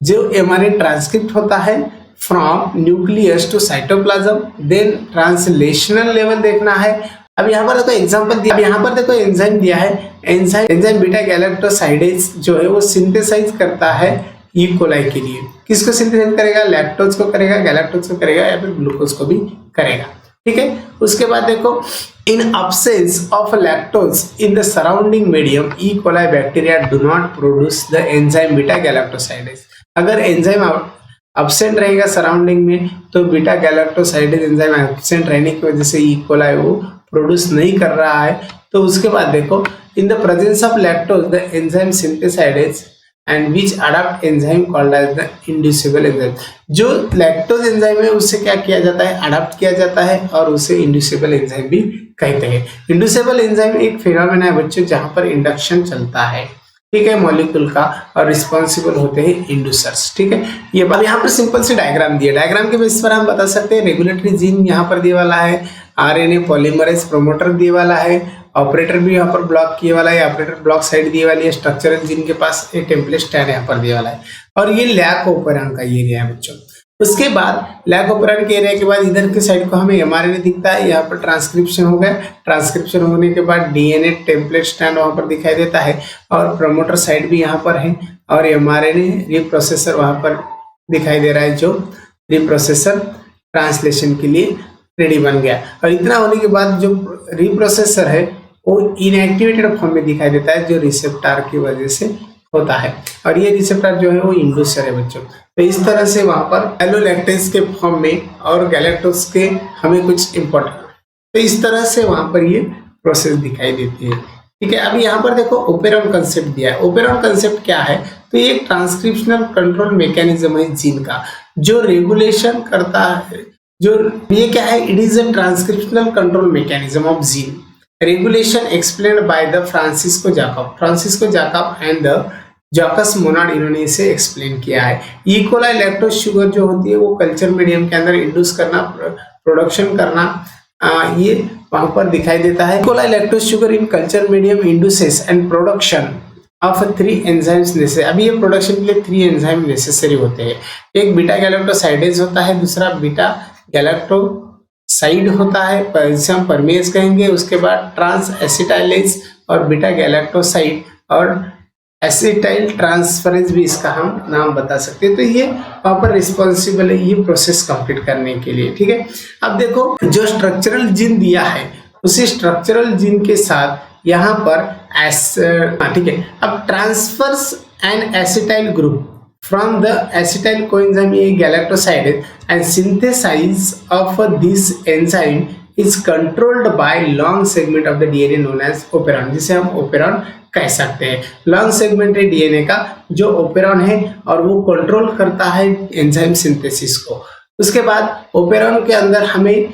जो mRNA ट्रांसक्रिप्ट होता है from nucleus to cytoplasm. Then translational level देखना है। अब यहाँ पर देखो एग्जांपल दिया, अब यहाँ पर देखो एंजाइम दिया है, एंजाइम बीटा गैलेक्टोसाइडेज जो है वो सिंथेसाइज करता है ई कोलाई के लिए। किसको सिंथेसाइज करेगा, लैक्टोज को करेगा, गैलेक्टोज को करेगा, या फिर ग्लूकोज को भी करेगा। ठीक है, उसके बाद देखो इन absence of lactose in the surrounding medium, E. coli bacteria do not produce the enzyme beta galactosidase। अगर एंजाइम अब्सेंट रहेगा सराउंडिंग में तो बीटा गैलेक्टोसाइडेज एंजाइम अब्सेंट रहने की वजह से ई कोलाई वो प्रोड्यूस नहीं कर रहा है। तो उसके बाद देखो in the presence of lactose the enzyme synthesized and which adopt enzyme called as the inducible enzyme. जो लैक्टोज एंजाइम है उससे क्या किया जाता है, अडॉप्ट किया जाता है, और उसे इंड्यूसिबल एंजाइम भी कहते हैं। इंड्यूसिबल एंजाइम एक फिनोमेना है बच्चों जहां पर इंडक्शन चलता है, ठीक है, मॉलिक्यूल का, और रिस्पॉन्सिबल होते हैं इंड्यूसर्स। ठीक है, ये बात यहाँ पर सिंपल सी डायग्राम दी है। डायग्राम के बेस पर हम बता सकते हैं रेगुलेटरी जीन यहाँ पर दिए वाला है, आरएनए पॉलीमरेज प्रमोटर दिए वाला है, ऑपरेटर भी यहाँ पर ब्लॉक किए वाला है, ऑपरेटर ब्लॉक साइड दिए वाली है, स्ट्रक्चरल जीन के पास एक टेम्पलेट स्टैंड यहाँ पर दिए वाला है, और ये लैक ऑपरेंड का एरिया है बच्चों। उसके बाद लैक ऑपरेंड के एरिया के बाद इधर के साइड को हमें एमआरएनए दिखता है, यहाँ पर ट्रांसक्रिप्शन हो गया। ट्रांसक्रिप्शन होने के बाद डीएनए टेम्पलेट स्टैंड वहाँ पर दिखाई देता है, और प्रमोटर साइड भी यहाँ पर है, और एमआरएनए रिप्रोसेसर वहाँ पर दिखाई दे रहा है, जो रिप्रोसेसर ट्रांसलेशन के लिए रेडी बन गया। और इतना होने के बाद जो रिप्रोसेसर है वो इनएक्टिवेटेड फॉर्म में दिखाई देता है, जो रिसेप्टर की वजह से होता है, और ये रिसेप्टर जो है वो इंड्यूसर है बच्चों। तो इस तरह से वहां पर एलोलैक्टेज के फॉर्म में और गैलेक्टोज के हमें कुछ इंपॉर्टेंट, तो इस तरह से वहां पर ये प्रोसेस दिखाई देती है। ठीक है, अब यहाँ पर देखो ओपेरॉन कंसेप्ट दिया है। ओपेरॉन कंसेप्ट क्या है, तो ये एक ट्रांसक्रिप्शनल कंट्रोल मैकेनिज्म है जीन का, जो रेगुलेशन करता है। जो ये क्या है, it is a transcriptional control mechanism of gene. Regulation explained by the Francisco Jacob and the Jacques Monod, इन्होंने इसे एक्सप्लेन किया है। ई कोलाई लैक्टोज शुगर जो होती है वो कल्चर मीडियम के अंदर इंड्यूस करना, प्रोडक्शन करना, ये वहां पर दिखाई देता है। E coli lactose sugar in culture medium induces and production of 3 enzymes necessary. अभी ये प्रोडक्शन के लिए 3 एंजाइम नेसेसरी होते हैं। एक बीटा गैलेक्टोसाइडेज होता है, दूसरा बीटा गैलेक्टोसाइड होता है, जिसे हम परमेज कहेंगे। उसके बाद ट्रांस एसिटाइलेज और बीटा गैलेक्टोसाइड और एसिटाइल ट्रांसफरेंस भी इसका हम नाम बता सकते हैं। तो ये वहां पर रिस्पॉन्सिबल है ये प्रोसेस कंप्लीट करने के लिए। ठीक है, अब देखो जो स्ट्रक्चरल जीन दिया है उसी स्ट्रक्चरल जीन के साथ यहाँ पर ठीक है, अब transfers an acetyl group from the acetyl coenzyme galactoside and synthesis of this enzyme is controlled by long segment of the DNA known as operon, जिसे हम operon कह सकते हैं। लॉन्ग सेगमेंट है डीएनए का जो ओपेरॉन है, और वो कंट्रोल करता है एंजाइम सिंथेसिस को। उसके बाद ओपेरॉन के अंदर हमें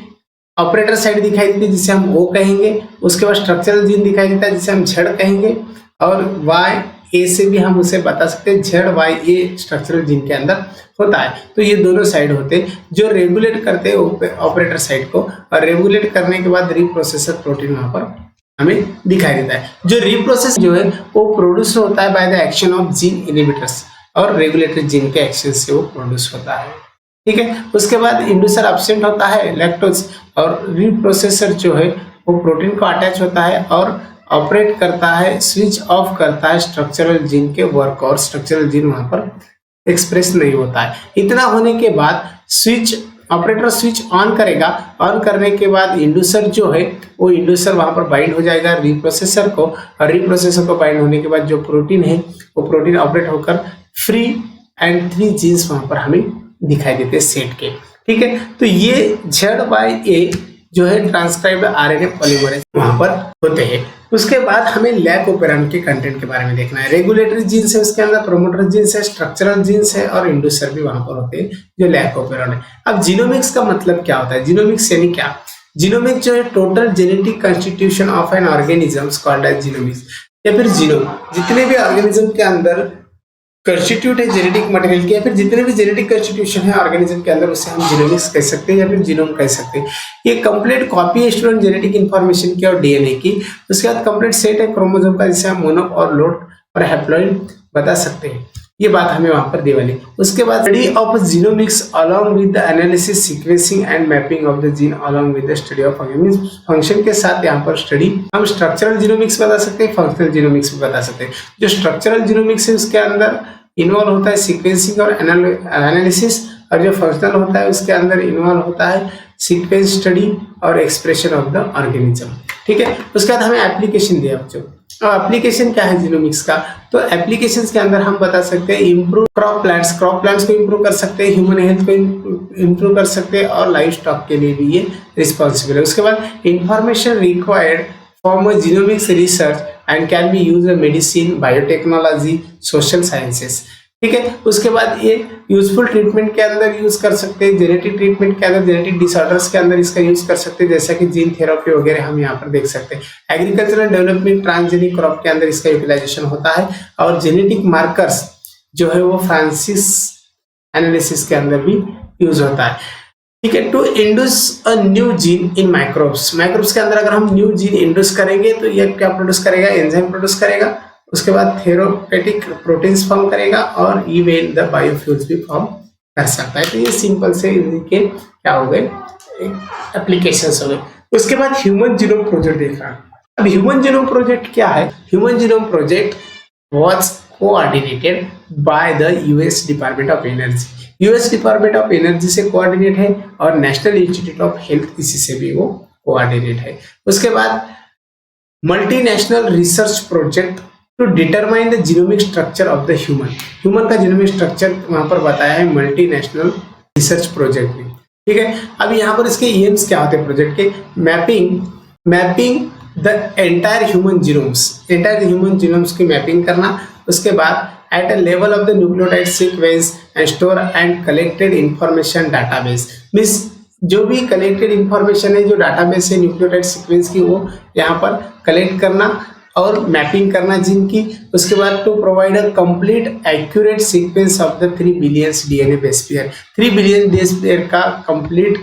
ऑपरेटर साइड दिखाई देती है जिसे हम ओ कहेंगे। उसके बाद स्ट्रक्चरल जीन दिखाई देता है जिसे हम झड़ कहेंगे, और वाई ए से भी हम उसे बता सकते हैं, झड़ वाई ए स्ट्रक्चरल जीन के अंदर होता है। तो ये दोनों साइड होते हैं जो रेगुलेट करते हैं ऑपरेटर साइड को, और रेगुलेट करने के बाद रीप्रोसेसर प्रोटीन वहां पर हमें दिखाई देता है। जो रीप्रोसेस जो है वो प्रोड्यूस होता है by the action of gene inhibitors, और रेगुलेटरी जीन के एक्शन से वो प्रोड्यूस होता है। ठीक है, उसके बाद इंड्यूसर एब्सेंट होता है लैक्टोज, और रीप्रोसेसर जो है वो प्रोटीन को अटैच होता है और ऑपरेट करता है, स्विच ऑफ करता है स्ट्रक्चरल जीन के वर्क, और स्ट्रक्चरल जीन वहां पर एक्सप्रेस नहीं होता है। इतना होने के बाद ऑपरेटर स्विच ऑन करेगा, ऑन करने के बाद इंड्यूसर जो है वो इंड्यूसर वहां पर बाइंड हो जाएगा रिप्रोसेसर को, और रिप्रोसेसर को बाइंड होने के बाद जो प्रोटीन है वो प्रोटीन ऑपरेट होकर फ्री एंड 3 जीन्स वहां पर हमें दिखाई देते हैं सेट के। ठीक है, तो ये ZYA जो है ट्रांसक्राइब्ड आरएनए पॉलीमरेज वहां पर होते हैं। उसके बाद हमें लैक ओपेरॉन के कंटेंट के बारे में देखना है। रेगुलेटरी जीन्स है, उसके अंदर प्रोमोटर जीन्स है, स्ट्रक्चरल जीन्स है, और इंड्यूसर भी वहां पर होते हैं जो लैक ओपेरॉन है। अब जीनोमिक्स का मतलब क्या होता है? जीनोमिक्स यानी क्या? जीनोमिक्स जो है total genetic constitution of an organism called as genomics, या फिर जीनोम। जितने भी ऑर्गेनिज्म के अंदर कंस्टिट्यूट है जेनेटिक मटेरियल की, या फिर जितने भी जेनेटिक कंस्टिट्यूशन है ऑर्गेनिज्म के अंदर, उसे हम जीनोमिक्स कह सकते हैं या फिर जीनोम कह सकते हैं। ये कंप्लीट कॉपी है स्टूडेंट जेनेटिक इंफॉर्मेशन की और डीएनए की। उसके बाद कंप्लीट सेट है क्रोमोसोम का, जिसे हम मोनो और लोड और हैप्लॉइड बता सकते हैं। ये बात हमें वहां पर देवाली। उसके बाद study of genomics along with the analysis, sequencing and mapping of the gene along with the study of function के साथ यहाँ पर स्टडी हम स्ट्रक्चरल जीनोमिक्स बता सकते हैं, फंक्शनल जीनोमिक्स भी बता सकते हैं। जो स्ट्रक्चरल जीनोमिक्स है उसके अंदर इन्वॉल्व होता है सीक्वेंसिंग और एनालिसिस, और जो फंक्शनल होता है उसके अंदर इन्वॉल्व होता है सीक्वेंस स्टडी और एक्सप्रेशन ऑफ द ऑर्गेनिज्म। ठीक है, उसके बाद हमें एप्लीकेशन दिया बच्चों। और एप्लीकेशन क्या है जीनोमिक्स का? तो एप्लीकेशन के अंदर हम बता सकते हैं इम्प्रूव क्रॉप प्लांट्स को इम्प्रूव कर सकते हैं, ह्यूमन हेल्थ को इम्प्रूव कर सकते हैं, और लाइफ स्टॉक के लिए भी ये रिस्पॉन्सिबल है। उसके बाद information required for genomics research and can be use medicine, biotechnology, social sciences. ठीक है, उसके बाद ये यूजफुल ट्रीटमेंट के अंदर यूज कर सकते हैं, जेनेटिक ट्रीटमेंट के अंदर, जेनेटिक डिसऑर्डर्स के अंदर इसका यूज कर सकते हैं, जैसा कि जीन थेरेपी वगैरह हम यहाँ पर देख सकते हैं। एग्रीकल्चरल डेवलपमेंट, ट्रांसजेनिक क्रॉप के अंदर इसका यूटिलाइजेशन होता है, और जेनेटिक मार्कर्स जो है वो फ्रांसिस एनालिसिस के अंदर भी यूज होता है। ठीक है, to induce a new gene in microbes के अंदर अगर हम न्यू जीन इंड्यूस करेंगे तो ये क्या प्रोड्यूस करेगा? एंजाइम प्रोड्यूस करेगा। उसके बाद थेरोपेटिक प्रोटीन्स फॉर्म करेगा, और इवन द बायोफ्यूल्स भी फॉर्म कर सकता है। तो ये सिंपल से इनके क्या हो गए? एप्लीकेशंस हो गए। उसके बाद ह्यूमन जीनोम प्रोजेक्ट देख रहा है। अब ह्यूमन जीनोम प्रोजेक्ट क्या है? Human genome project was coordinated by the US department of energy. US department of energy से कोऑर्डिनेट है, और नेशनल इंस्टीट्यूट ऑफ हेल्थ इसी से भी वो कोऑर्डिनेट है। उसके बाद multinational research project to determine the genomic structure of the human का जीनोमिक स्ट्रक्चर वहां पर बताया है मल्टीनेशनल रिसर्च प्रोजेक्ट में। ठीक है, अब यहाँ पर इसके एम्स क्या होते हैं प्रोजेक्ट के? Mapping the entire human genomes की मैपिंग करना। उसके बाद at a level of the nucleotide sequence and store and collected information database, means जो भी कलेक्टेड इंफॉर्मेशन है जो डाटाबेस है न्यूक्लियोटाइड सीक्वेंस की, वो यहाँ पर कलेक्ट करना और मैपिंग करना जीन की। उसके बाद to provide a complete accurate sequence of the 3 billion DNA base pair. 3 billion base pair का कंप्लीट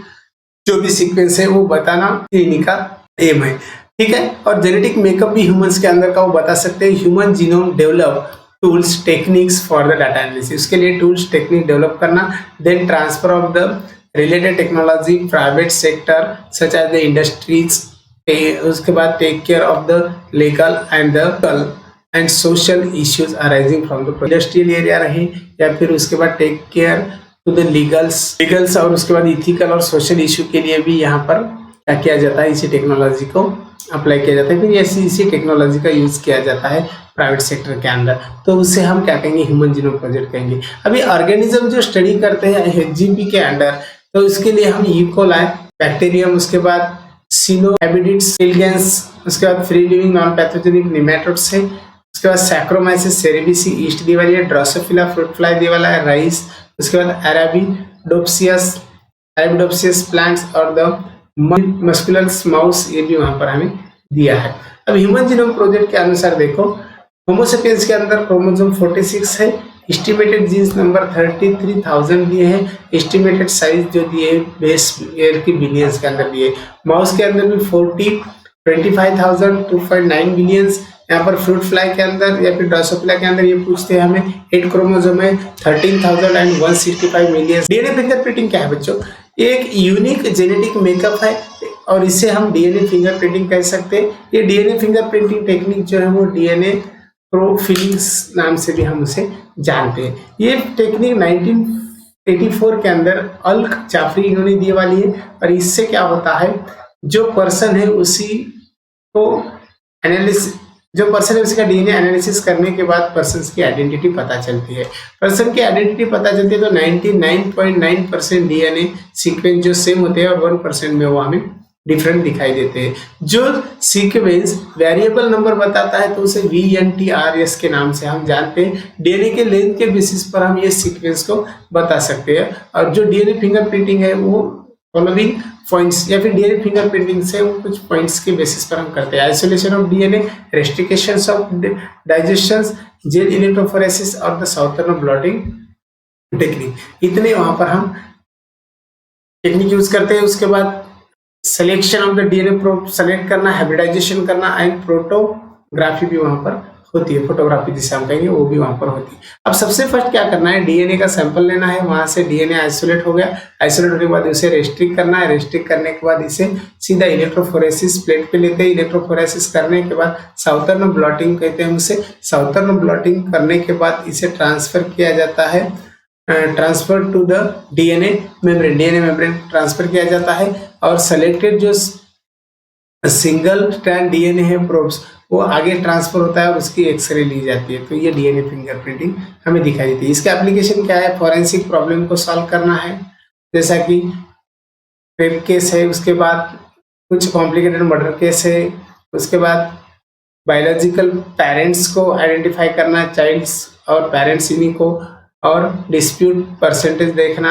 जो भी सीक्वेंस है वो बताना इनका एम है। ठीक है, और जेनेटिक मेकअप भी ह्यूमंस के अंदर का वो बता सकते हैं। Human genome develop tools techniques for the data analysis, उसके लिए टूल्स टेक्निक डेवलप करना। Then transfer of the related technology private sector such as the industries. उसके बाद take care of the legal and social issues arising from the industrial area रहे, या फिर उसके बाद take care to the legals और उसके बाद इथिकल और सोशल इश्यू के लिए भी यहाँ पर क्या किया जाता है? इसी टेक्नोलॉजी को अप्लाई किया जाता है, फिर इसी टेक्नोलॉजी का यूज किया जाता है प्राइवेट सेक्टर के अंदर। तो उससे हम क्या कहेंगे? ह्यूमन जीनोम प्रोजेक्ट कहेंगे। अभी ऑर्गेनिज्म जो स्टडी करते हैं एचजीपी के अंडर, तो उसके लिए हम ईकोलाई, बैक्टीरियम, उसके बाद सिनोएबिडिट्स, इल्गेंस, उसके बाद free living non pathogenic nematodes है, उसके बाद सैक्रोमाइसिस सेरेबिसी ईस्ट दी वाली है, ड्रोसोफिला फ्रूट फ्लाई दी वाला है, राइस, उसके बाद अरेबिडोप्सियस अरेबिडोप्सिस प्लांट्स और द मस्कुलर माउस, ये भी वहां पर हमें दिया है। अब ह्यूमन जीनोम प्रोजेक्ट के अनुसार देखो, होमोसेपियंस के अंदर क्रोमोसोम 46 है, एस्टिमेटेड जीन्स नंबर 33,000 दिए हैं, एस्टिमेटेड साइज जो दिए बेस पेयर की बिलियंस के अंदर दिए। माउस के अंदर भी 25,000 2.9 बिलियंस। यहाँ पर फ्रूट फ्लाई के अंदर या फिर ड्रोसोफिला के अंदर ये पूछते हैं हमें 8 क्रोमोसोम है, 13,165 मिलियंस। डीएनए फिंगरप्रिंटिंग क्या है बच्चों? एक यूनिक जेनेटिक मेकअप है और इसे हम डीएनए फिंगरप्रिंटिंग कह सकते हैं। ये डीएनए फिंगरप्रिंटिंग टेक्निक जो है वो डीएनए प्रोफिलिंग्स नाम से भी हम उसे जानते हैं। ये टेक्निक 1984 के अंदर अल्क जाफरी इन्होंने दी वाली है और इससे क्या होता है, जो पर्सन है उसी को जो पर्सन है उसका डीएनए एनालिसिस करने के बाद पर्सन की आइडेंटिटी पता चलती है। पर्सन की आइडेंटिटी पता चलती है तो 99.9% डीएनए सीक्वेंस जो सेम होते हैं और 1% में वो हमें डिफरेंट दिखाई देते हैं। जो सीक्वेंस वेरिएबल नंबर बताता है तो उसे VNTRS के नाम से हम जानते हैं। डीएनए के लेंथ के बेसिस पर हम ये सीक्वेंस को बता सकते हैं। और जो डीएनए फिंगरप्रिंटिंग है वो फॉलोइंग पॉइंट्स या फिर डीएनए फिंगरप्रिंटिंग से वो कुछ पॉइंट्स के बेसिस पर हम करते हैं। Isolation of DNA, restrictions of digestions, gel electrophoresis और द साउथर्न ब्लॉटिंग टेक्निक, इतने वहां पर हम टेक्निक यूज करते हैं। उसके बाद selection of the DNA select करना, हाइब्रिडाइजेशन करना एंड प्रोटोग्राफी भी वहां पर होती है, फोटोग्राफी जिसे हम कहेंगे वो भी वहां पर होती है। अब सबसे फर्स्ट क्या करना है, डीएनए का सैंपल लेना है, वहां से डीएनए आइसोलेट हो गया, आइसोलेट होने के बाद उसे रेस्ट्रिक्ट करना है, रेस्ट्रिक्ट करने के बाद इसे सीधा इलेक्ट्रोफोरेसिस प्लेट पे लेते हैं। इलेक्ट्रोफोरेसिस करने के बाद साउथर्न ब्लॉटिंग कहते हैं उसे। साउथर्न ब्लॉटिंग करने के बाद इसे ट्रांसफर किया जाता है, transfer to the DNA membrane transfer किया जाता है और सेलेक्टेड जो सिंगल स्ट्रैंड डीएनए है प्रोब्स वो आगे ट्रांसफर होता है और उसकी एक्सरे ली जाती है। तो ये डीएनए फिंगरप्रिंटिंग हमें दिखाई देती है। इसका एप्लीकेशन क्या है, फॉरेंसिक प्रॉब्लम को सॉल्व करना है, जैसा कि रेप केस है, उसके बाद कुछ कॉम्प्लिकेटेड मर्डर केस है, उसके बाद बायोलॉजिकल पेरेंट्स को आइडेंटिफाई करना, चाइल्ड्स और पेरेंट्स इन्हीं को, और डिस्प्यूट परसेंटेज देखना,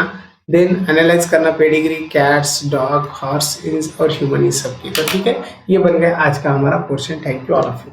देन एनालाइज करना पेडिग्री, कैट्स, डॉग, हॉर्स और ह्यूमन, ये सब की। तो ठीक है, ये बन गया आज का हमारा portion. Thank you all of you.